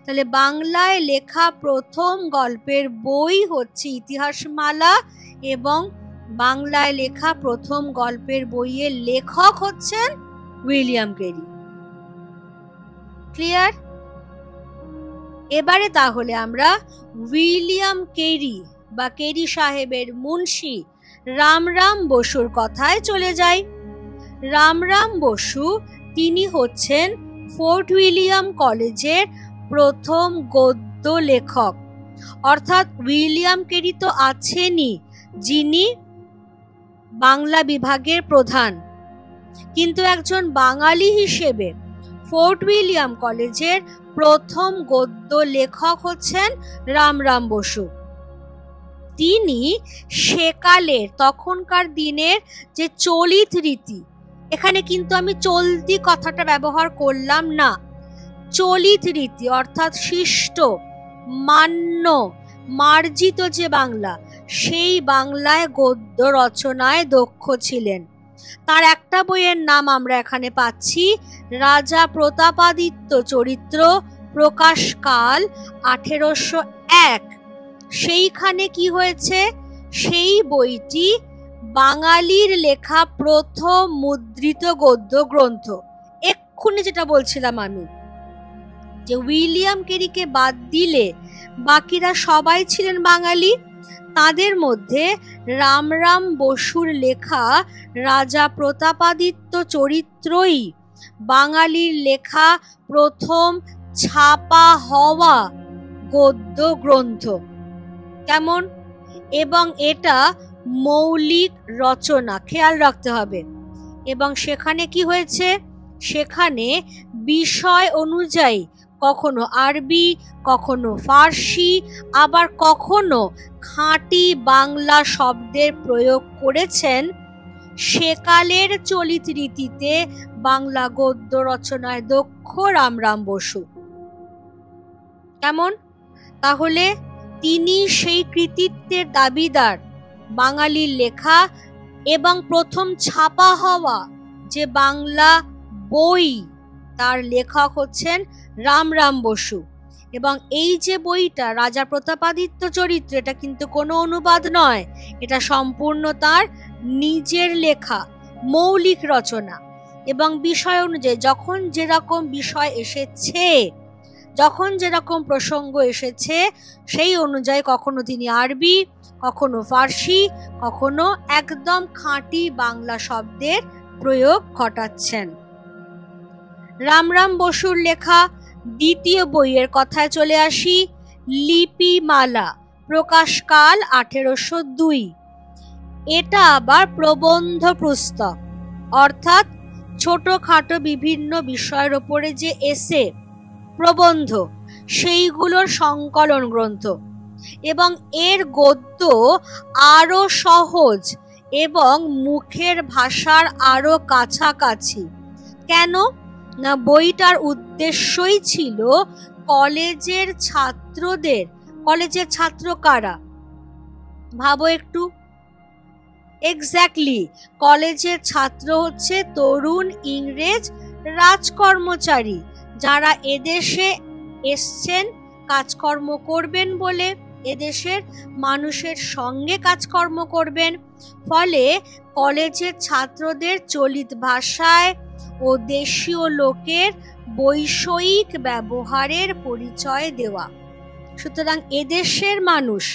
তাহলে বাংলায় লেখা প্রথম গল্পের বই হচ্ছে ইতিহাসমালা, এবং বাংলায় লেখা প্রথম গল্পের বইয়ের লেখক হচ্ছেন উইলিয়াম ক্যারি। ক্লিয়ার? এবারে তাহলে আমরা উইলিয়াম ক্যারি বা ক্যারি সাহেবের মুন্সি রামরাম বসুর কথায় চলে যাই। রামরাম বসু তিনি হচ্ছেন ফোর্ট উইলিয়াম কলেজের প্রথম গদ্য লেখক, অর্থাৎ উইলিয়াম ক্যারি তো আছেনই যিনি বাংলা বিভাগের প্রধান, কিন্তু একজন বাঙালি হিসেবে ফোর্ট উইলিয়াম কলেজের প্রথম গদ্য লেখক হচ্ছেন রামরাম বসু। তিনি সেকালের তখনকার দিনের যে চলিত রীতি, এখানে কিন্তু আমি চলতি কথাটা ব্যবহার করলাম না, চলিত রীতি অর্থাৎ শিষ্ট মান্য মার্জিত যে বাংলা, সেই বাংলায় গদ্য রচনায় দক্ষ ছিলেন। তার একটা বইয়ের নাম আমরা এখানে পাচ্ছি, রাজা প্রতাপাদিত্য চরিত্র, প্রকাশকাল 1801। সেইখানে কি হয়েছে, সেই বইটি বাঙালির লেখা প্রথম মুদ্রিত গদ্য গ্রন্থ। এক্ষুনি যেটা বলছিলাম আমি যে উইলিয়াম ক্যারিকে বাদ দিলে বাকিরা সবাই ছিলেন বাঙালি, তাদের মধ্যে রামরাম বসুর লেখা রাজা প্রতাপাদিত্য চরিত্রই বাঙালির লেখা প্রথম ছাপা হওয়া গদ্য গ্রন্থ। কেমন? এবং এটা মৌলিক রচনা, খেয়াল রাখতে হবে। এবং সেখানে কি হয়েছে, সেখানে বিষয় অনুযায়ী কখনো আরবি, কখনো ফার্সি, আবার কখনো খাঁটি বাংলা শব্দের প্রয়োগ করেছেন সেকালের চলিত রীতিতে বাংলা গদ্য রচনায় দক্ষ রামরাম বসু। কেমন? তাহলে তিনি সেই কৃতিত্বের দাবিদার, বাঙালির লেখা এবং প্রথম ছাপা হওয়া যে বাংলা বই তার লেখক হচ্ছেন রামরাম বসু। এবং এই যে বইটা রাজা প্রতাপাদিত্য চরিত্র, এটা কিন্তু কোনো অনুবাদ নয়, এটা সম্পূর্ণ তার নিজের লেখা মৌলিক রচনা। এবং বিষয় অনুযায়ী যখন যেরকম বিষয় এসেছে, যখন যেরকম প্রসঙ্গ এসেছে সেই অনুযায়ী কখনো তিনি আরবি, কখনো ফার্সি, কখনো একদম খাঁটি বাংলা শব্দের প্রয়োগ ঘটাচ্ছেন। রামরাম বসুর লেখা দ্বিতীয় বইয়ের কথায় চলে আসি। লিপিমালা, প্রকাশকাল 1802। এটা আবার প্রবন্ধ পুস্তক, অর্থাৎ ছোটখাটো বিভিন্ন বিষয়ের ওপরে যে এসে প্রবন্ধ সেইগুলোর সংকলন গ্রন্থ, এবং এর গদ্য আরো সহজ এবং মুখের ভাষার আরো কাছাকাছি। কেন না, বইটার উদ্দেশ্যই ছিল কলেজের ছাত্রদের, কলেজের ছাত্র কারা ভাবো একটু, এক্স্যাক্টলি কলেজের ছাত্র হচ্ছে তরুণ ইংরেজ রাজকর্মচারী, যারা এদেশে এসছেন কাজকর্ম করবেন বলে, এদেশের মানুষের সঙ্গে কাজকর্ম করবেন। ফলে কলেজের ছাত্রদের চলিত ভাষায় ও দেশীয় লোকের বৈষয়িক ব্যবহারের পরিচয় দেওয়া। সুতরাং এদেশের মানুষ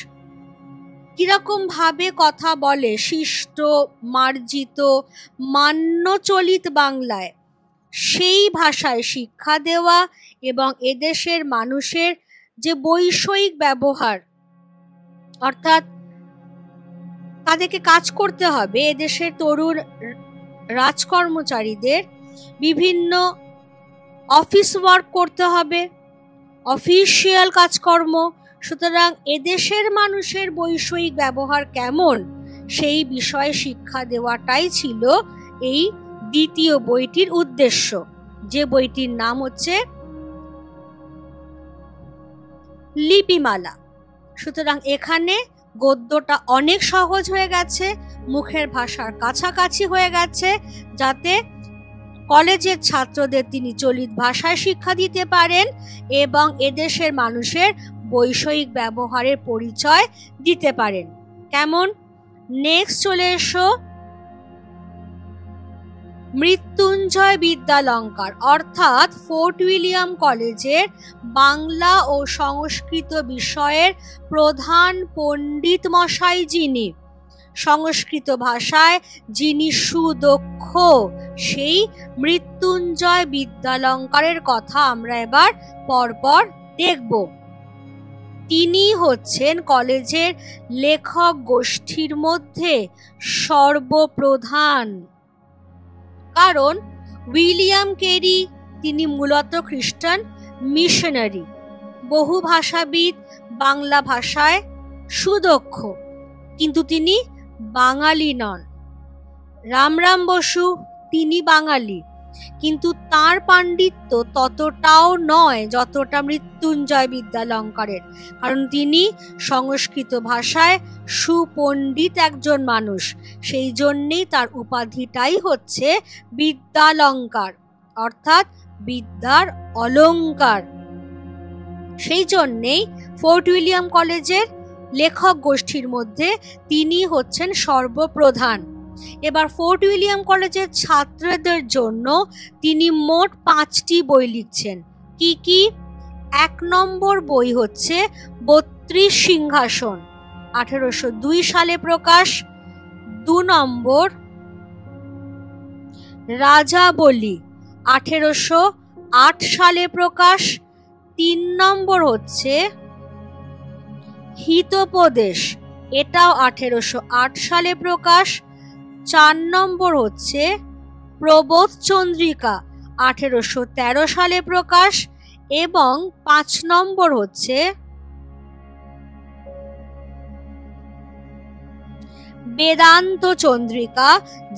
কিরকম ভাবে কথা বলে, শিষ্ট, মার্জিত, মান্য চলিত বাংলায়, সেই ভাষায় শিক্ষা দেওয়া, এবং এদেশের মানুষের যে বৈষয়িক ব্যবহার, অর্থাৎ তাদেরকে কাজ করতে হবে, এদেশের তরুণ রাজকর্মচারীদের বিভিন্ন অফিস ওয়ার্ক করতে হবে, অফিসিয়াল কাজকর্ম। সুতরাং এদেশের মানুষের বৈষয়িক ব্যবহার কেমন সেই বিষয়ে শিক্ষা দেওয়াটাই ছিল এই দ্বিতীয় বইটির উদ্দেশ্য, যে বইটির নাম হচ্ছে লিপিমালা। সুতরাং এখানে গদ্যটা অনেক সহজ হয়ে গেছে, মুখের ভাষার কাছাকাছি হয়ে গেছে, যাতে কলেজের ছাত্রদের তিনি চলিত ভাষায় শিক্ষা দিতে পারেন এবং এদেশের মানুষের বৈষয়িক ব্যবহারের পরিচয় দিতে পারেন। কেমন? নেক্সট চলে এসো মৃত্যুঞ্জয় বিদ্যালঙ্কার, অর্থাৎ ফোর্ট উইলিয়াম কলেজের বাংলা ও সংস্কৃত বিষয়ের প্রধান পণ্ডিত মশাই, যিনি সংস্কৃত ভাষায় যিনি সুদক্ষ, সেই মৃত্যুঞ্জয় বিদ্যালঙ্কারের কথা আমরা এবার পরপর দেখব। তিনি হচ্ছেন কলেজের লেখক গোষ্ঠীর মধ্যে সর্বপ্রধান, কারণ উইলিয়াম কেরি তিনি মূলত খ্রিস্টান মিশনারি, বহু ভাষাবিদ, বাংলা ভাষায় সুদক্ষ, কিন্তু তিনি বাঙালি নন। রামরাম বসু তিনি বাঙালি, কিন্তু তার পাণ্ডিত্য ততটাও নয় যতটা মৃত্যুঞ্জয় বিদ্যালঙ্কারের, কারণ তিনি সংস্কৃত ভাষায় সুপণ্ডিত একজন মানুষ, সেই জন্যেই তার উপাধিটাই হচ্ছে বিদ্যালঙ্কার, অর্থাৎ বিদ্যার অলঙ্কার। সেই জন্যেই ফোর্ট উইলিয়াম কলেজের লেখক গোষ্ঠীর মধ্যে তিনি হচ্ছেন সর্বপ্রধান। এবার ফোর্ট উইলিয়াম কলেজের ছাত্রদের জন্য তিনি মোট 5টি বই লিখছেন। কি কি? 1 নম্বর বই হচ্ছে 32 সিংহাসন, 1802 সালে প্রকাশ। 2 নম্বর রাজাবলি, 1808 সালে প্রকাশ। 3 নম্বর হচ্ছে হিতোপদেশ, এটাও 1808 সালে প্রকাশ। 4 নম্বর হচ্ছে প্রবোধ চন্দ্রিকা, 1813 সালে প্রকাশ। এবং 5 নম্বর হচ্ছে বেদান্ত চন্দ্রিকা,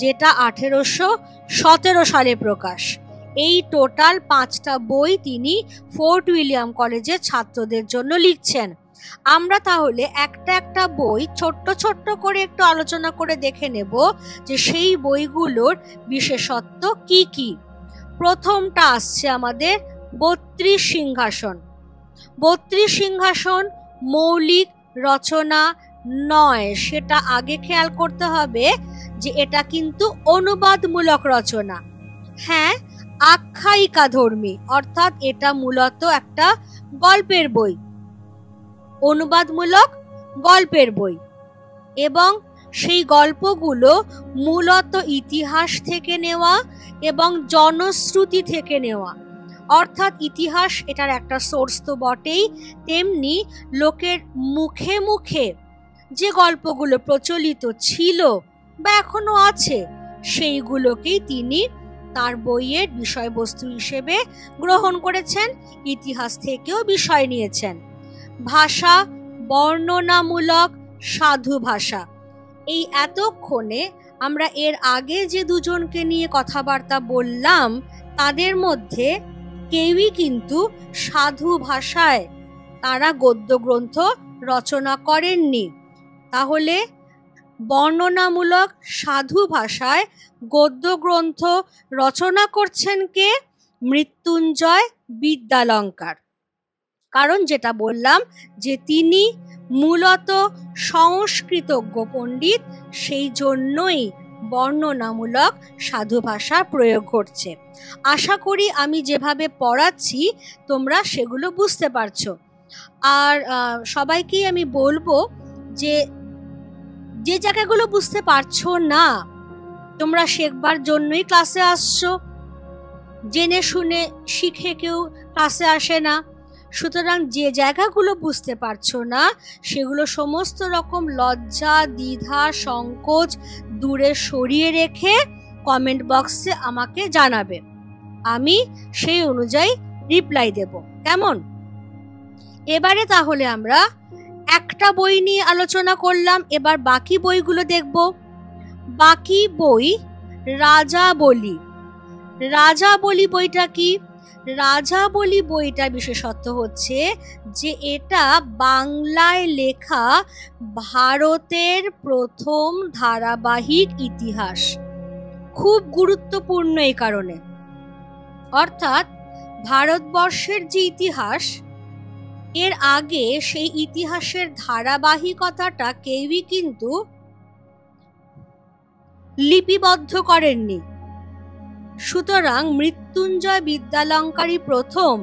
যেটা 1817 সালে প্রকাশ। এই টোটাল 5টা বই তিনি ফোর্ট উইলিয়াম কলেজের ছাত্রদের জন্য লিখছেন। আমরা তাহলে একটা একটা বই ছোট্ট ছোট্ট করে একটু আলোচনা করে দেখে নেব যে সেই বইগুলোর বিশেষত্ব কি কি। প্রথমটা আসছে আমাদের 32 সিংহাসন। 32 সিংহাসন মৌলিক রচনা নয়, সেটা আগে খেয়াল করতে হবে যে এটা কিন্তু অনুবাদমূলক রচনা। হ্যাঁ, আখ্যায়িকা ধর্মী, অর্থাৎ এটা মূলত একটা গল্পের বই, অনুবাদমূলক গল্পের বই, এবং সেই গল্পগুলো মূলত ইতিহাস থেকে নেওয়া এবং জনশ্রুতি থেকে নেওয়া। অর্থাৎ ইতিহাস এটার একটা সোর্স তো বটেই, তেমনি লোকের মুখে মুখে যে গল্পগুলো প্রচলিত ছিল বা এখনো আছে সেইগুলোকেই তিনি তার বইয়ের বিষয়বস্তু হিসেবে গ্রহণ করেছেন, ইতিহাস থেকেও বিষয় নিয়েছেন। ভাষা বর্ণনামূলক সাধু ভাষা। এই এতক্ষণে আমরা এর আগে যে দুজনকে নিয়ে কথাবার্তা বললাম তাদের মধ্যে কেউই কিন্তু সাধু ভাষায় তারা গদ্য গ্রন্থ রচনা করেননি। তাহলে বর্ণনামূলক সাধু ভাষায় গদ্য গ্রন্থ রচনা করছেন কে? মৃত্যুঞ্জয় বিদ্যালঙ্কার। কারণ যেটা বললাম যে তিনি মূলত সংস্কৃতজ্ঞ পণ্ডিত, সেই জন্যই বর্ণনামূলক সাধু ভাষা প্রয়োগ করছে। আশা করি আমি যেভাবে পড়াচ্ছি তোমরা সেগুলো বুঝতে পারছো। আর সবাইকেই আমি বলবো যে যে জায়গাগুলো বুঝতে পারছো না, তোমরা শেখবার জন্যই ক্লাসে আসছো, জেনে শুনে শিখে কেউ ক্লাসে আসে না। সুতরাং যে জায়গাগুলো বুঝতে পারছো না সেগুলো সমস্ত রকম লজ্জা, দ্বিধা, সংকোচ দূরে সরিয়ে রেখে কমেন্ট বক্সে আমাকে জানাবে, আমি সেই অনুযায়ী রিপ্লাই দেব। কেমন? এবারে তাহলে আমরা একটা বই নিয়ে আলোচনা করলাম, এবার বাকি বইগুলো দেখব। বাকি বই রাজাবলি। রাজাবলি বইটা কি? রাজাবলি বইটার বিশেষত্ব হচ্ছে যে এটা বাংলায় লেখা ভারতের প্রথম ধারাবাহিক ইতিহাস। খুব গুরুত্বপূর্ণ এই কারণে, অর্থাৎ ভারতবর্ষের যে ইতিহাস এর আগে সেই ইতিহাসের ধারাবাহিকতাটা কেউই কিন্তু লিপিবদ্ধ করেননি। সুতরাং মৃত্যুঞ্জয় বিদ্যালঙ্কারী প্রথম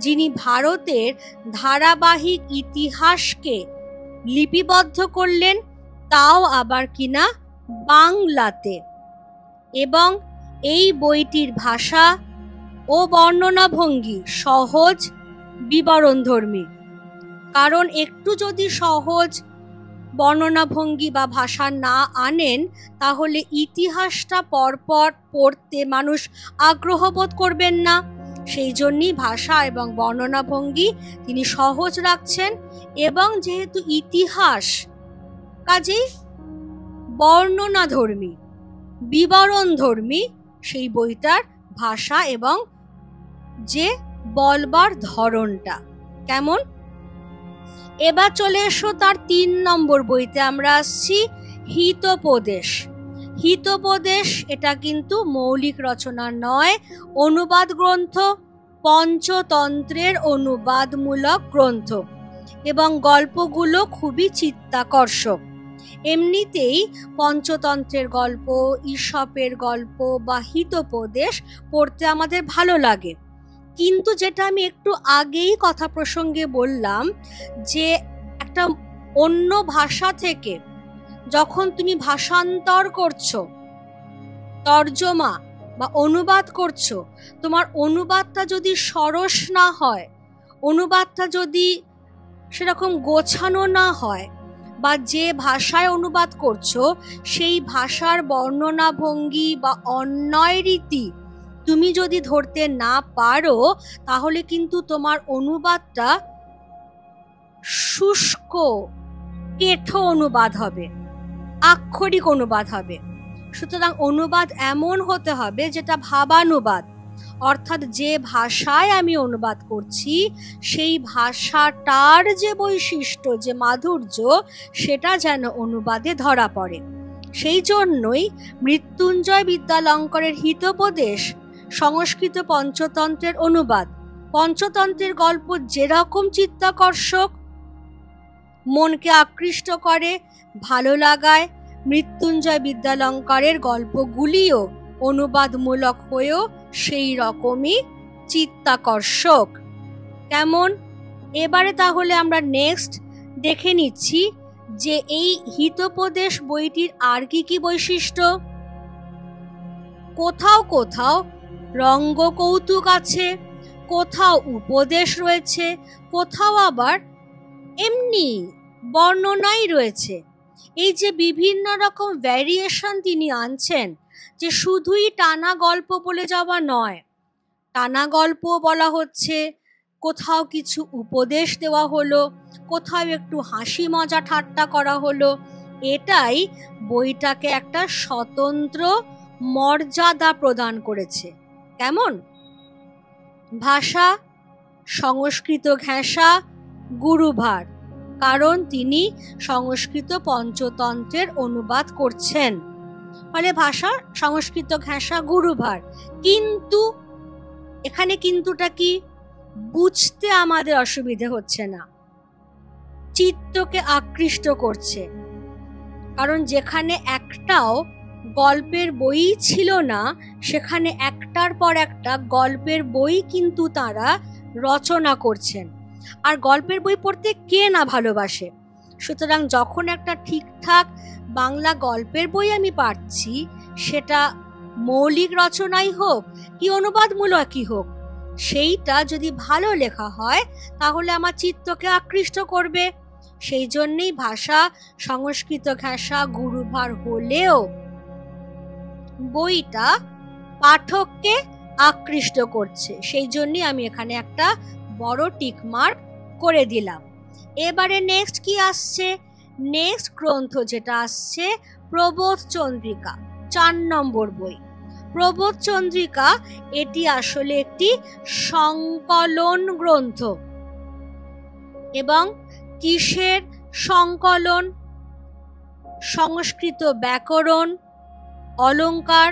যিনি ভারতের ধারাবাহিক ইতিহাসকে লিপিবদ্ধ করলেন, তাও আবার কিনা বাংলাতে। এবং এই বইটির ভাষা ও বর্ণনা ভঙ্গি সহজ, বিবরণধর্মী। কারণ একটু যদি সহজ বর্ণনা ভঙ্গি বা ভাষা না আনেন তাহলে ইতিহাসটা পরপর পড়তে মানুষ আগ্রহ বোধ করবেন না। সেই জন্যই ভাষা এবং বর্ণনা ভঙ্গি তিনি সহজ রাখছেন। এবং যেহেতু ইতিহাস কাজেই বর্ণনাধর্মী, বিবরণধর্মী, সেই বইটার ভাষা এবং যে বলবার ধরনটা কেমন। এবার চলে এসো তার ৩ নম্বর বইতে আমরা আসছি, হিতোপদেশ। হিতোপদেশ এটা কিন্তু মৌলিক রচনা নয়, অনুবাদ গ্রন্থ, পঞ্চতন্ত্রের অনুবাদমূলক গ্রন্থ, এবং গল্পগুলো খুবই চিত্তাকর্ষক। এমনিতেই পঞ্চতন্ত্রের গল্প, ঈশপের গল্প বা হিতোপদেশ পড়তে আমাদের ভালো লাগে। কিন্তু যেটা আমি একটু আগেই কথা প্রসঙ্গে বললাম যে একটা অন্য ভাষা থেকে যখন তুমি ভাষান্তর করছো, তর্জমা বা অনুবাদ করছো, তোমার অনুবাদটা যদি সরস না হয়, অনুবাদটা যদি সেরকম গোছানো না হয়, বা যে ভাষায় অনুবাদ করছো সেই ভাষার বর্ণনা ভঙ্গি বা অন্যয় রীতি তুমি যদি ধরতে না পারো, তাহলে কিন্তু তোমার অনুবাদটা শুষ্ক, কেঠো অনুবাদ হবে, আক্ষরিক অনুবাদ হবে। সুতরাং অনুবাদ এমন হতে হবে যেটা ভাবানুবাদ, অর্থাৎ যে ভাষায় আমি অনুবাদ করছি সেই ভাষাটার যে বৈশিষ্ট্য, যে মাধুর্য, সেটা যেন অনুবাদে ধরা পড়ে। সেই জন্যই মৃত্যুঞ্জয় বিদ্যালঙ্কারের হিতোপদেশ সংস্কৃত পঞ্চতন্ত্রের অনুবাদ। পঞ্চতন্ত্রের গল্প যেরকম চিত্তাকর্ষক, মনকে আকৃষ্ট করে, ভালো লাগায়, মৃত্যুঞ্জয় বিদ্যালঙ্কারের গল্পগুলিও অনুবাদমূলক হয়েও সেই রকমই চিত্তাকর্ষক। কেমন? এবারে তাহলে আমরা নেক্সট দেখে নিচ্ছি যে এই হিতোপদেশ বইটির আর কি কি বৈশিষ্ট্য। কোথাও কোথাও রঙ্গকৌতুক আছে, কোথাও উপদেশ রয়েছে, কোথাও আবার এমনি বর্ণনাই রয়েছে। এই যে বিভিন্ন রকম ভ্যারিয়েশন তিনি আনছেন, যে শুধুই টানা গল্প বলে যাওয়া নয়, টানা গল্প বলা হচ্ছে, কোথাও কিছু উপদেশ দেওয়া হলো, কোথাও একটু হাসি মজা ঠাট্টা করা হলো। এটাই বইটাকে একটা স্বতন্ত্র মর্যাদা প্রদান করেছে। কেমন? ভাষা সংস্কৃত ঘেঁষা গুরুভার, কারণ তিনি সংস্কৃত পঞ্চতন্ত্রের অনুবাদ করছেন, ফলে ভাষা সংস্কৃত ঘেঁষা গুরুভার। কিন্তু এখানে কিন্তুটা কি? বুঝতে আমাদের অসুবিধে হচ্ছে না, চিত্তকে আকৃষ্ট করছে। কারণ যেখানে একটাও গল্পের বই ছিল না, সেখানে একটার পর একটা গল্পের বই কিন্তু তারা রচনা করছেন। আর গল্পের বই পড়তে কে না ভালোবাসে? সুতরাং যখন একটা ঠিকঠাক বাংলা গল্পের বই আমি পাচ্ছি, সেটা মৌলিক রচনাই হোক কি অনুবাদমূলকই হোক, সেইটা যদি ভালো লেখা হয় তাহলে আমার চিত্তকে আকৃষ্ট করবে। সেই জন্যই ভাষা সংস্কৃত ঘেঁষা গুরুভার হলেও বইটা পাঠককে আকৃষ্ট করছে। সেই জন্যই আমি এখানে একটা বড় টিক মার্ক করে দিলাম। এবারে নেক্সট কি আসছে? নেক্সট গ্রন্থ যেটা আসছে প্রবোধ চন্দ্রিকা, 4 নম্বর বই। প্রবোধ চন্দ্রিকা এটি আসলে একটি সংকলন গ্রন্থ। এবং কিসের সংকলন? সংস্কৃত ব্যাকরণ, অলঙ্কার,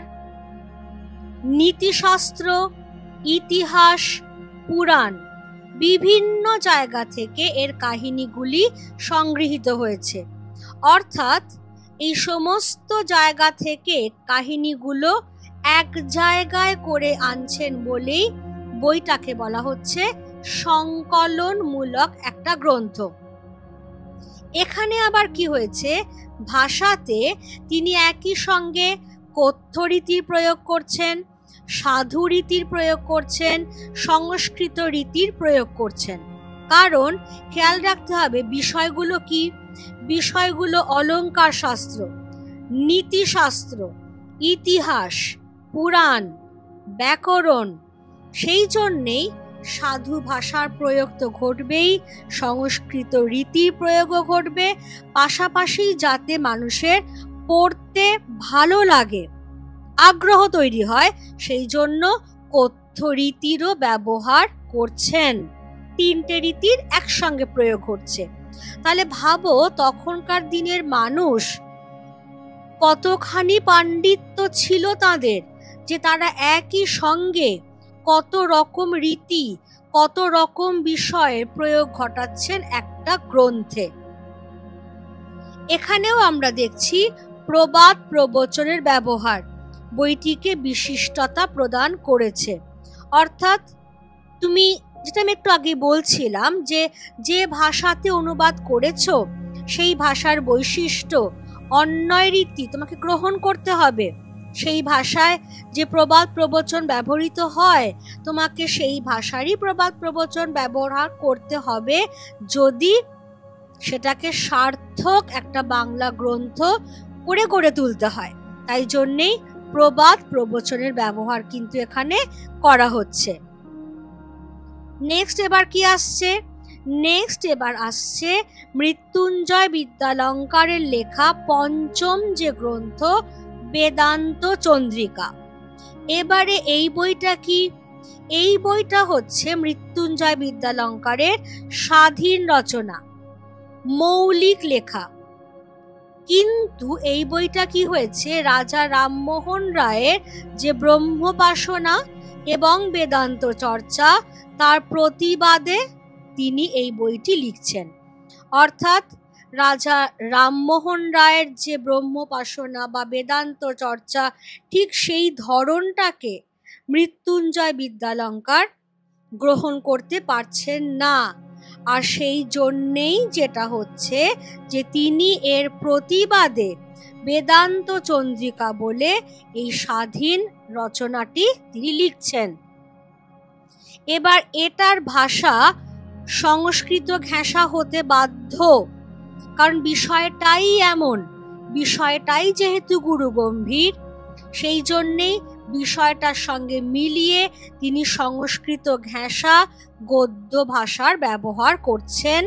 নীতিশাস্ত্র, ইতিহাস, পুরাণ, বিভিন্ন জায়গা থেকে এর কাহিনীগুলি সংগৃহীত হয়েছে। অর্থাৎ এই সমস্ত জায়গা থেকে কাহিনীগুলো এক জায়গায় করে আনছেন বলেই বইটাকে বলা হচ্ছে সংকলনমূলক একটা গ্রন্থ। এখানে আবার কি হয়েছে? ভাষাতে তিনি একই সঙ্গে কথ্য রীতির প্রয়োগ করছেন, সাধু রীতির প্রয়োগ করছেন, সংস্কৃত রীতির প্রয়োগ করছেন। কারণ খেয়াল রাখতে হবে বিষয়গুলো কি? বিষয়গুলো অলঙ্কার শাস্ত্র, নীতিশাস্ত্র, ইতিহাস, পুরাণ, ব্যাকরণ। সেই জন্যেই সাধু ভাষার প্রয়োগ তো ঘটবেই, সংস্কৃত রীতির প্রয়োগও ঘটবে, পাশাপাশি যাতে মানুষের পড়তে ভালো লাগে, আগ্রহ তৈরি হয়, সেই জন্য কথ্য রীতিরও ব্যবহার করছেন। 3টে রীতির একসঙ্গে প্রয়োগ হচ্ছে। তাহলে ভাবো তখনকার দিনের মানুষ কতখানি পাণ্ডিত্য ছিল তাদের, যে তারা একই সঙ্গে কত রকম রীতি, কত রকম বিষয়ের প্রয়োগ ঘটাচ্ছেন একটা গ্রন্থে। এখানেও আমরা দেখছি প্রবাদ প্রবচনের ব্যবহার বইটিকে বিশিষ্টতা প্রদান করেছে। অর্থাৎ তুমি যেটা আমি একটু আগে বলছিলাম, যে যে ভাষাতে অনুবাদ করেছো সেই ভাষার বৈশিষ্ট্য, অন্যয় রীতি তোমাকে গ্রহণ করতে হবে। সেই ভাষায় যে প্রবাদ প্রবচন ব্যবহৃত হয়, তোমাকে সেই ভাষারই প্রবাদ প্রবচন ব্যবহার করতে হবে, যদি সেটাকে সার্থক একটা বাংলা গ্রন্থ করে গড়ে তুলতে হয়। তাই জন্যেই প্রবাদ প্রবচনের ব্যবহার কিন্তু এখানে করা হচ্ছে। নেক্সট এবার কি আসছে? নেক্সট এবার আসছে মৃত্যুঞ্জয় বিদ্যালঙ্কারের লেখা 5ম যে গ্রন্থ বেদান্ত চন্দ্রিকা। এবারে এই বইটা কি? এই বইটা হচ্ছে মৃত্যুঞ্জয় বিদ্যালঙ্কারের স্বাধীন রচনা, মৌলিক লেখা। কিন্তু এই বইটা কি হয়েছে? রাজা রামমোহন রায়ের যে ব্রহ্মবাসনা এবং বেদান্ত চর্চা, তার প্রতিবাদে তিনি এই বইটি লিখছেন। অর্থাৎ রাজা রামমোহন রায়ের যে ব্রহ্মোপাসনা বা বেদান্ত চর্চা, ঠিক সেই ধরনটাকে মৃত্যুঞ্জয় বিদ্যালঙ্কার গ্রহণ করতে পারছেন না। আর সেই জন্যেই যেটা হচ্ছে যে তিনি এর প্রতিবাদে বেদান্ত চন্দ্রিকা বলে এই স্বাধীন রচনাটি তিনি লিখছেন। এবার এটার ভাষা সংস্কৃত ঘেঁষা হতে বাধ্য, কারণ বিষয়টাই এমন, বিষয়টাই যেহেতু গুরু গম্ভীর, সেই জন্যেই বিষয়টার সঙ্গে মিলিয়ে তিনি সংস্কৃত ঘেঁষা গদ্য ভাষার ব্যবহার করছেন।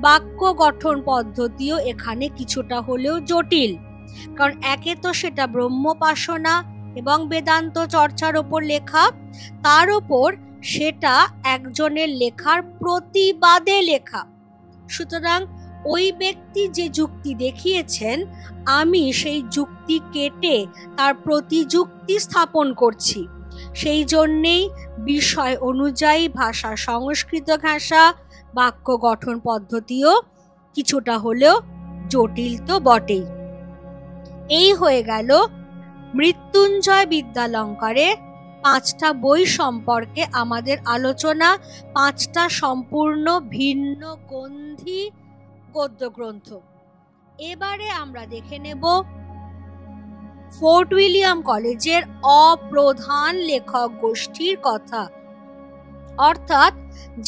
বাক্য গঠন পদ্ধতিও এখানে কিছুটা হলেও জটিল, কারণ একে তো সেটা ব্রহ্মোপাসনা এবং বেদান্ত চর্চার ওপর লেখা, তার ওপর সেটা একজনের লেখার প্রতিবাদে লেখা। সুতরাং ওই ব্যক্তি যে যুক্তি দেখিয়েছেন, আমি সেই যুক্তি কেটে তার প্রতিযুক্তি স্থাপন করছি। সেই জন্যেই বিষয় অনুযায়ী ভাষা সংস্কৃত ঘেঁষা, বাক্য গঠন পদ্ধতিও কিছুটা হলেও জটিল তো বটেই। এই হয়ে গেল মৃত্যুঞ্জয় বিদ্যালঙ্কারে 5টা বই সম্পর্কে আমাদের আলোচনা, 5টা সম্পূর্ণ ভিন্ন গন্ধি গদ্য গ্রন্থ। এবারে আমরা দেখে নেব ফোর্ট উইলিয়াম কলেজের অপ্রধান লেখক গোষ্ঠীর কথা, অর্থাৎ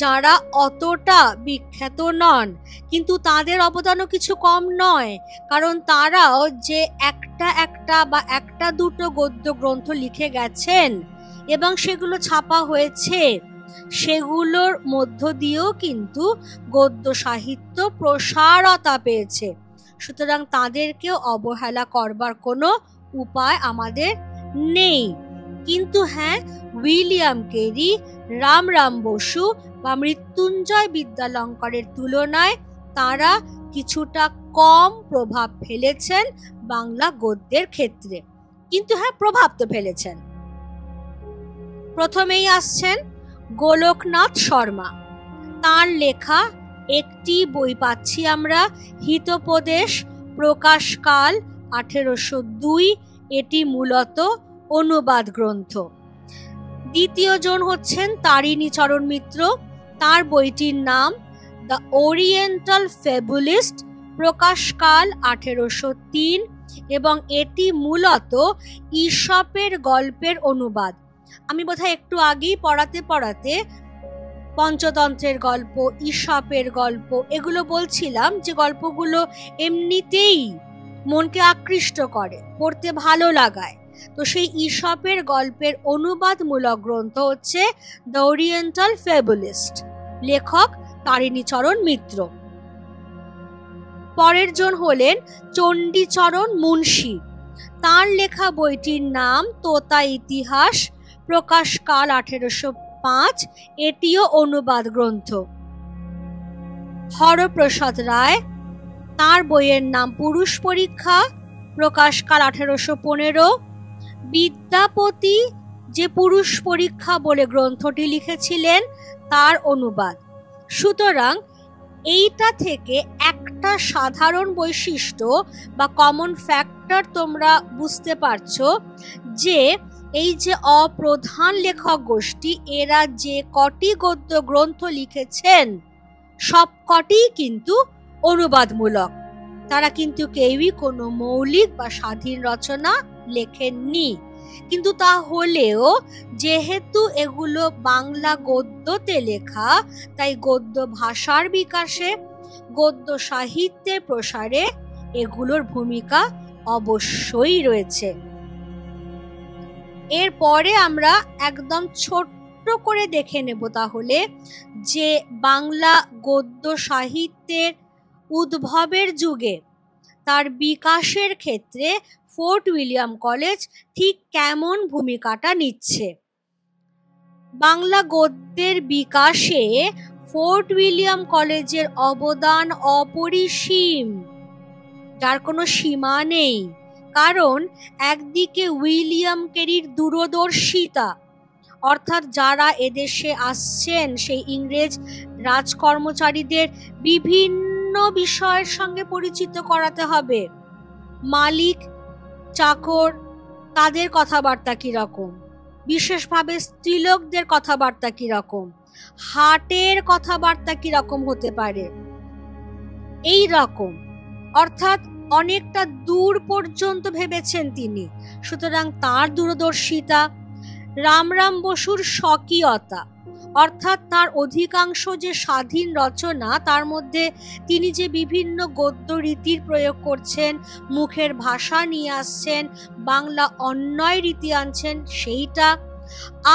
যারা অতটা বিখ্যাত নন, কিন্তু তাদের অবদানও কিছু কম নয়, কারণ তারাও যে একটা দুটো গদ্য গ্রন্থ লিখে গেছেন এবং সেগুলো ছাপা হয়েছে, সেগুলোর মধ্য দিয়েও কিন্তু গদ্য সাহিত্য প্রসারতা পেয়েছে। সুতরাং তাদেরকেও অবহেলা করবার কোনো উপায় আমাদের নেই। কিন্তু হ্যাঁ, উইলিয়াম কেরি, রামরাম বসু বা মৃত্যুঞ্জয় বিদ্যালঙ্কারের তুলনায় তারা কিছুটা কম প্রভাব ফেলেছেন বাংলা গদ্যের ক্ষেত্রে, কিন্তু হ্যাঁ, প্রভাব তো ফেলেছেন। প্রথমেই আসছেন গোলকনাথ শর্মা। তার লেখা একটি বই পাচ্ছি আমরা, হিতোপদেশ, প্রকাশকাল 1802। এটি মূলত অনুবাদ গ্রন্থ। দ্বিতীয় জন হচ্ছেন তারিণীচরণ মিত্র। তার বইটির নাম দ্য ওরিয়েন্টাল ফেবুলিস্ট, প্রকাশকাল 1803, এবং এটি মূলত ঈশপের গল্পের অনুবাদ। আমি বোধহয় একটু আগেই পড়াতে পঞ্চতন্ত্রের গল্প, ঈশপের গল্প এগুলো বলছিলাম, যে গল্পগুলো এমনিতেই মনকে আকৃষ্ট করে, পড়তে ভালো লাগায়। তো সেই ঈশপের গল্পের অনুবাদমূলক গ্রন্থ হচ্ছে দ্য ওরিয়েন্টাল ফেবুলিস্ট, লেখক তারিণীচরণ মিত্র। পরের জন হলেন চণ্ডীচরণ মুন্সী। তার লেখা বইটির নাম তোতা ইতিহাস, প্রকাশকাল 1805। এটিও অনুবাদ গ্রন্থ। হরপ্রসাদ রায়, তার বইয়ের নাম পুরুষ পরীক্ষা, প্রকাশকাল 1815। বিদ্যাপতি যে পুরুষ পরীক্ষা বলে গ্রন্থটি লিখেছিলেন, তার অনুবাদ। সুতরাং এইটা থেকে একটা সাধারণ বৈশিষ্ট্য বা কমন ফ্যাক্টর তোমরা বুঝতে পারছো, যে এই যে অপ্রধান লেখক গোষ্ঠী, এরা যে কটি গদ্য গ্রন্থ লিখেছেন সব কটিই কিন্তু অনুবাদমূলক। তারা কিন্তু কেউই কোনো মৌলিক বা স্বাধীন রচনা লেখেননি। কিন্তু তা হলেও যেহেতু এগুলো বাংলা গদ্যতে লেখা, তাই গদ্য ভাষার বিকাশে, গদ্য সাহিত্যের প্রসারে এগুলোর ভূমিকা অবশ্যই রয়েছে। এরপরে আমরা একদম ছোট্ট করে দেখে নেব তাহলে, যে বাংলা গদ্য সাহিত্যের উদ্ভবের যুগে তার বিকাশের ক্ষেত্রে ফোর্ট উইলিয়াম কলেজ ঠিক কেমন ভূমিকাটা নিচ্ছে। বাংলা গদ্যের বিকাশে ফোর্ট উইলিয়াম কলেজের অবদান অপরিসীম, যার কোনো সীমা নেই। কারণ একদিকে উইলিয়াম কেরির দূরদর্শিতা, অর্থাৎ যারা এদেশে আসছেন সেই ইংরেজ রাজকর্মচারীদের বিভিন্ন বিভিন্ন বিষয়ের সঙ্গে পরিচিত করাতে হবে। মালিক চাকর তাদের কথাবার্তা কিরকম, বিশেষভাবে স্ত্রীলোকদের কথাবার্তা কিরকম, হাটের কথাবার্তা কিরকম হতে পারে, এই রকম। অর্থাৎ অনেকটা দূর পর্যন্ত ভেবেছেন তিনি, সুতরাং তার দূরদর্শিতা। রামরাম বসুর স্বকীয়তা, অর্থাৎ তার অধিকাংশ যে স্বাধীন রচনা তার মধ্যে তিনি যে বিভিন্ন গদ্য রীতির প্রয়োগ করছেন, মুখের ভাষা নিয়ে আসছেন, বাংলা অন্যয় রীতি আনছেন সেইটা।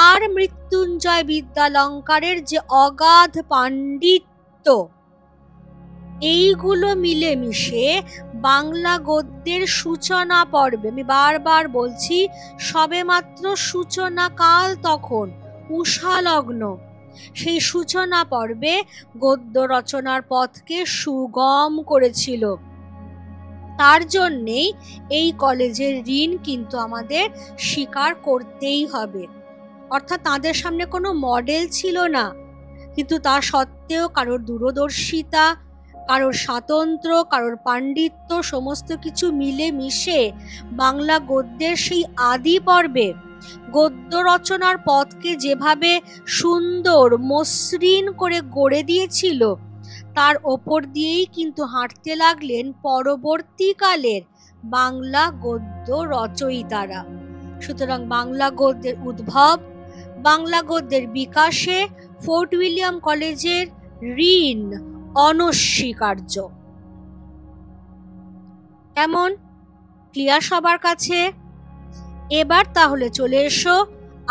আর মৃত্যুঞ্জয় বিদ্যালঙ্কারের যে অগাধ পাণ্ডিত্য, এইগুলো মিলেমিশে বাংলা গদ্যের সূচনা পর্বে, আমি বারবার বলছি সবেমাত্র সূচনা কাল তখন উষালগ্ন, সেই সূচনা পর্বে গদ্য রচনার পথকে সুগম করেছিল। তার জন্যেই এই কলেজের ঋণ কিন্তু আমাদের স্বীকার করতেই হবে। অর্থাৎ তাদের সামনে কোনো মডেল ছিল না, কিন্তু তা সত্ত্বেও কারোর দূরদর্শিতা, কারোর স্বাতন্ত্র্য, কারোর পাণ্ডিত্য সমস্ত কিছু মিলে মিশে বাংলা গদ্যের সেই আদি পর্বে গদ্য রচনার পথকে যেভাবে সুন্দর মসৃণ করে গড়ে দিয়েছিল, তার ওপর দিয়েই কিন্তু হাঁটতে লাগলেন পরবর্তীকালের বাংলা গদ্য রচয়িতারা। সুতরাং বাংলা গদ্যের উদ্ভব, বাংলা গদ্যের বিকাশে ফোর্ট উইলিয়াম কলেজের ঋণ অনস্বীকার্য। কেমন? ক্লিয়ার সবার কাছে? এবার তাহলে চলে এসো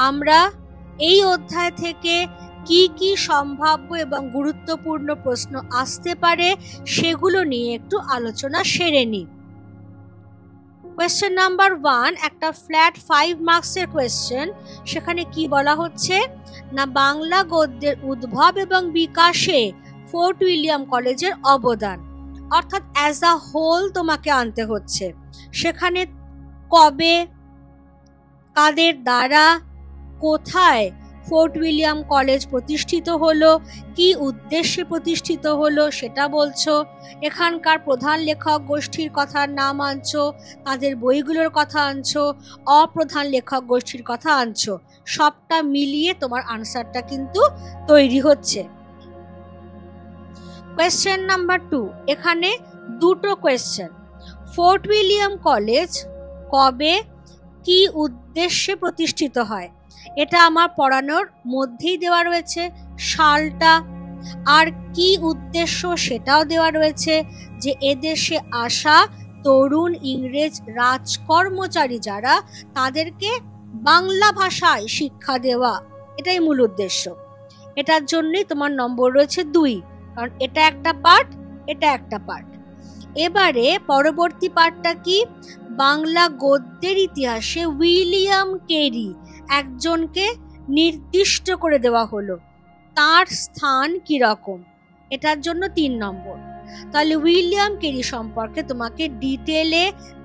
আমরা এই অধ্যায় থেকে কি কি সম্ভাব্য এবং গুরুত্বপূর্ণ প্রশ্ন আসতে পারে সেগুলো নিয়ে একটু আলোচনা সেরে নিই। কোয়েশ্চেন নাম্বার 1 একটা ফ্ল্যাট 5 মার্কসের কোয়েশ্চেন। সেখানে কি বলা হচ্ছে না, বাংলা গদ্যের উদ্ভব এবং বিকাশে ফোর্ট উইলিয়াম কলেজের অবদান, অর্থাৎ অ্যাজ আ হোল তোমাকে আনতে হচ্ছে। সেখানে কবে, কাদের দ্বারা, কোথায় ফোর্ট উইলিয়াম কলেজ প্রতিষ্ঠিত হলো, কি উদ্দেশ্যে প্রতিষ্ঠিত হলো সেটা বলছো, এখানকার প্রধান লেখক গোষ্ঠীর কথার নাম আনছো, তাদের বইগুলোর কথা আনছো, অপ্রধান লেখক গোষ্ঠীর কথা আনছো। সবটা মিলিয়ে তোমার আনসারটা কিন্তু তৈরি হচ্ছে। কোয়েশ্চেন নাম্বার 2, এখানে দুটো কোয়েশ্চেন। ফোর্ট উইলিয়াম কলেজ কবে, কি উদ্দেশ্যে প্রতিষ্ঠিত হয়, এটা আমার পড়ানোর মধ্যেই দেওয়া রয়েছে সালটা, আর কি উদ্দেশ্য সেটাও দেওয়া রয়েছে, যে এদেশে আসা তরুণ ইংরেজ রাজকর্মচারী যারা তাদেরকে বাংলা ভাষায় শিক্ষা দেওয়া, এটাই মূল উদ্দেশ্য। এটার জন্যই তোমার নম্বর রয়েছে 2, কারণ এটা একটা পার্ট, এটা একটা পার্ট। এবারে পরবর্তী পার্টটা কি, বাংলা গদ্যের ইতিহাসে উইলিয়াম কেরি একজনকে নির্দিষ্ট করে দেওয়া হলো, তার স্থান কি রকম, এটার জন্য 3 নম্বর। তাহলে উইলিয়াম কেরি সম্পর্কে তোমাকে ডিটেলে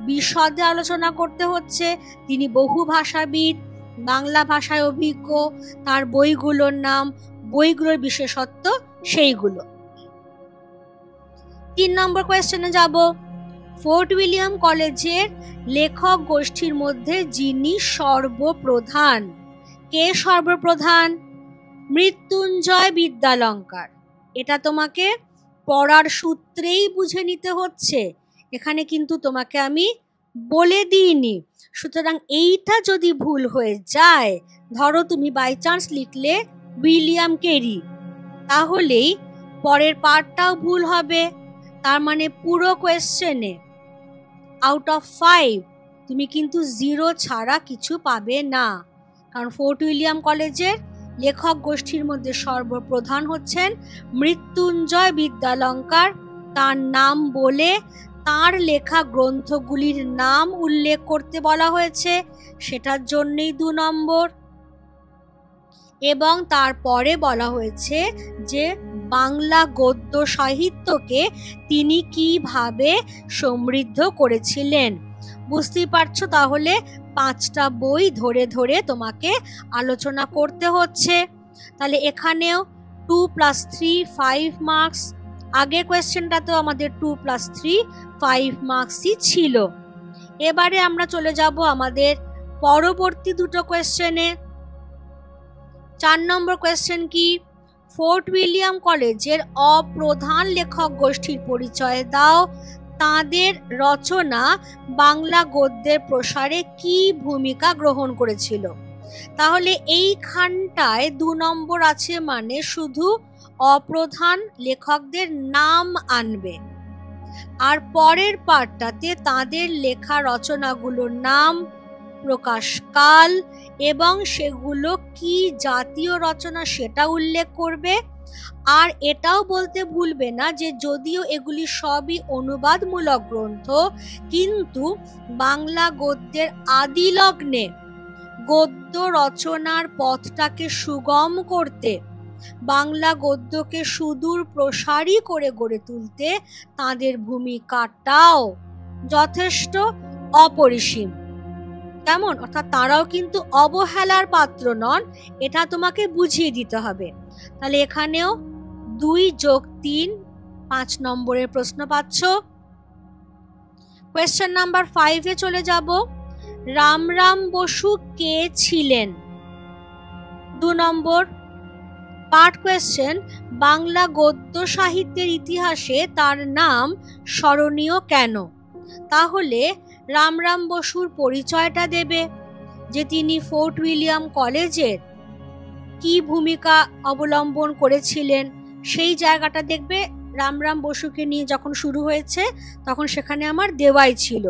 বিশদে আলোচনা করতে হচ্ছে। তিনি বহু ভাষাবিদ, বাংলা ভাষায় অভিজ্ঞ, তার বইগুলোর নাম, বইগুলোর বিশেষত্ব সেইগুলো। 3 নম্বর কোয়েশ্চেনে যাব। ফোর্ট উইলিয়াম কলেজের লেখক গোষ্ঠীর মধ্যে যিনি সর্বপ্রধান, কে সর্বপ্রধান? মৃত্যুঞ্জয় বিদ্যালঙ্কার। এটা তোমাকে পড়ার সূত্রেই বুঝে নিতে হচ্ছে, এখানে কিন্তু তোমাকে আমি বলে দিইনি। সুতরাং এইটা যদি ভুল হয়ে যায়, ধরো তুমি বাই চান্স লিখলে উইলিয়াম কেরি, তাহলেই পরের পার্টটাও ভুল হবে। তার মানে পুরো কোয়েশ্চেনে আউট অফ 5 তুমি কিন্তু 0 ছাড়া কিছু পাবে না, কারণ ফোর্ট উইলিয়াম কলেজের লেখক গোষ্ঠীর মধ্যে সর্বপ্রধান হচ্ছেন মৃত্যুঞ্জয় বিদ্যালঙ্কার। তার নাম বলে তার লেখা গ্রন্থগুলির নাম উল্লেখ করতে বলা হয়েছে, সেটার জন্যই 2 নম্বর। এবং তারপরে বলা হয়েছে যে বাংলা গদ্য সাহিত্যকে তিনি কিভাবে সমৃদ্ধ করেছিলেন। বুঝতেই পারছো, তাহলে 5টা বই ধরে ধরে তোমাকে আলোচনা করতে হচ্ছে। তাহলে এখানেও 2 + 3 5 মার্কস, আগের কোয়েশ্চেনটা তো আমাদের 2+3 5 মার্কসই ছিল। এবারে আমরা চলে যাব আমাদের পরবর্তী দুটো কোয়েশ্চেনে। 4 নম্বর কোয়েশ্চেন কি, ফোর্ট উইলিয়াম কলেজের অপ্রধান লেখক গোষ্ঠীর পরিচয় দাও, তাদের রচনা বাংলা গদ্যের প্রসারে কি ভূমিকা গ্রহণ করেছিল। তাহলে এইখানটায় 2 নম্বর আছে, মানে শুধু অপ্রধান লেখকদের নাম আনবে, আর পরের পার্টটাতে তাদের লেখা রচনাগুলোর নাম, প্রকাশকাল এবং সেগুলো কি জাতীয় রচনা সেটা উল্লেখ করবে। আর এটাও বলতে ভুলবে না যে যদিও এগুলি সবই অনুবাদমূলক গ্রন্থ, কিন্তু বাংলা গদ্যের আদি লগ্নে গদ্য রচনার পথটাকে সুগম করতে, বাংলা গদ্যকে সুদূর প্রসারী করে গড়ে তুলতে তাদের ভূমিকাটাও যথেষ্ট অপরিসীম। কেমন? অর্থাৎ তারাও কিন্তু অবহেলার পাত্র নন, এটা তোমাকে বুঝিয়ে দিতে হবে। তাহলে এখানেও 2 + 3 5 নম্বরের প্রশ্ন পাচ্ছ। কোয়েশ্চেন নাম্বার 5-এ চলে যাব। রামরাম বসু কে ছিলেন? 2 নম্বর পার্ট কোয়েশ্চেন, বাংলা গদ্য সাহিত্যের ইতিহাসে তার নাম স্মরণীয় কেন? তাহলে রামরাম বসুর পরিচয়টা দেবে, যে তিনি ফোর্ট উইলিয়াম কলেজের কি ভূমিকা অবলম্বন করেছিলেন, সেই জায়গাটা দেখবে। রামরাম বসুকে নিয়ে যখন শুরু হয়েছে তখন সেখানে আমার দেওয়াই ছিল,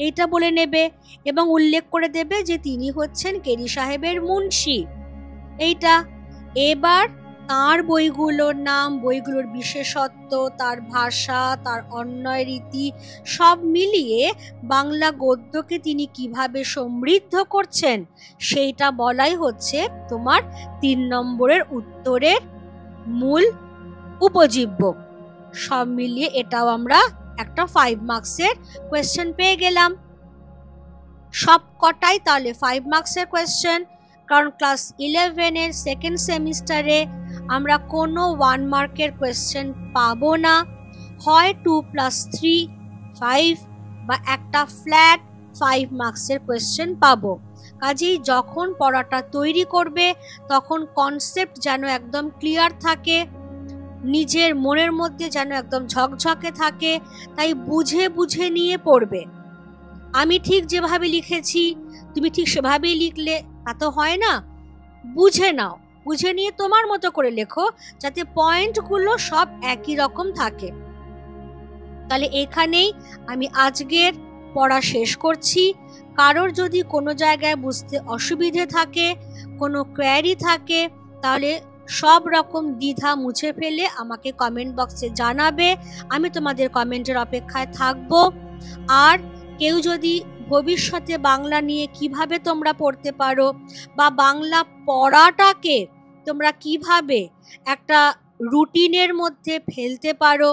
এইটা বলে নেবে এবং উল্লেখ করে দেবে যে তিনি হচ্ছেন কেরি সাহেবের মুন্সি, এইটা। এবার তার বইগুলোর নাম, বইগুলোর বিশেষত্ব, তার ভাষা, তার অন্বয় রীতি সব মিলিয়ে বাংলা গদ্যকে তিনি কিভাবে সমৃদ্ধ করছেন সেইটা বলাই হচ্ছে তোমার 3 নম্বরের উত্তরের মূল উপজীব্য। সব মিলিয়ে এটাও আমরা একটা 5 মার্কসের কোয়েশ্চেন পেয়ে গেলাম। সব কটাই তাহলে 5 মার্কসের কোয়েশ্চেন, কারণ ক্লাস 11-এর সেকেন্ড সেমিস্টারে আমরা কোনো 1 মার্কের কোয়েশ্চেন পাবো না, হয় 2+3 5 বা একটা ফ্ল্যাট 5 মার্কসের কোয়েশ্চেন পাবো। কাজেই যখন পড়াটা তৈরি করবে তখন কনসেপ্ট যেন একদম ক্লিয়ার থাকে, নিজের মনের মধ্যে যেন একদম ঝকঝকে থাকে, তাই বুঝে বুঝে নিয়ে পড়বে। আমি ঠিক যেভাবে লিখেছি তুমি ঠিক সেভাবেই লিখলে তা তো হয় না, বুঝে নাও, বুঝে নিয়ে তোমার মতো করে লেখো যাতে পয়েন্টগুলো সব একই রকম থাকে। তাহলে এখানেই আমি আজকের পড়া শেষ করছি। কারোর যদি কোনো জায়গায় বুঝতে অসুবিধে থাকে, কোনো কোয়েরি থাকে, তাহলে সব রকম দ্বিধা মুছে ফেলে আমাকে কমেন্ট বক্সে জানাবে, আমি তোমাদের কমেন্টের অপেক্ষায় থাকবো। আর কেউ যদি ভবিষ্যতে বাংলা নিয়ে কিভাবে তোমরা পড়তে পারো বা বাংলা পড়াটাকে তোমরা কিভাবে একটা রুটিনের মধ্যে ফেলতে পারো,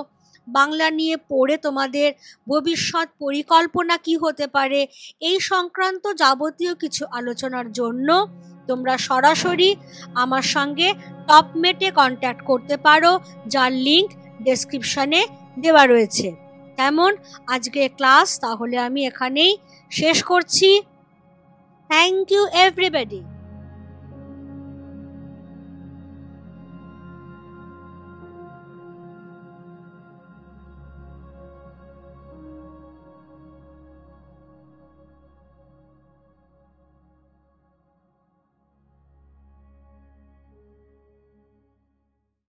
বাংলা নিয়ে পড়ে তোমাদের ভবিষ্যৎ পরিকল্পনা কি হতে পারে, এই সংক্রান্ত যাবতীয় কিছু আলোচনার জন্য তোমরা সরাসরি আমার সঙ্গে টপমেটে কন্ট্যাক্ট করতে পারো, যার লিংক ডেসক্রিপশনে দেওয়া রয়েছে। কেমন? আজকে ক্লাস তাহলে আমি এখানেই শেষ করছি। Thank you everybody.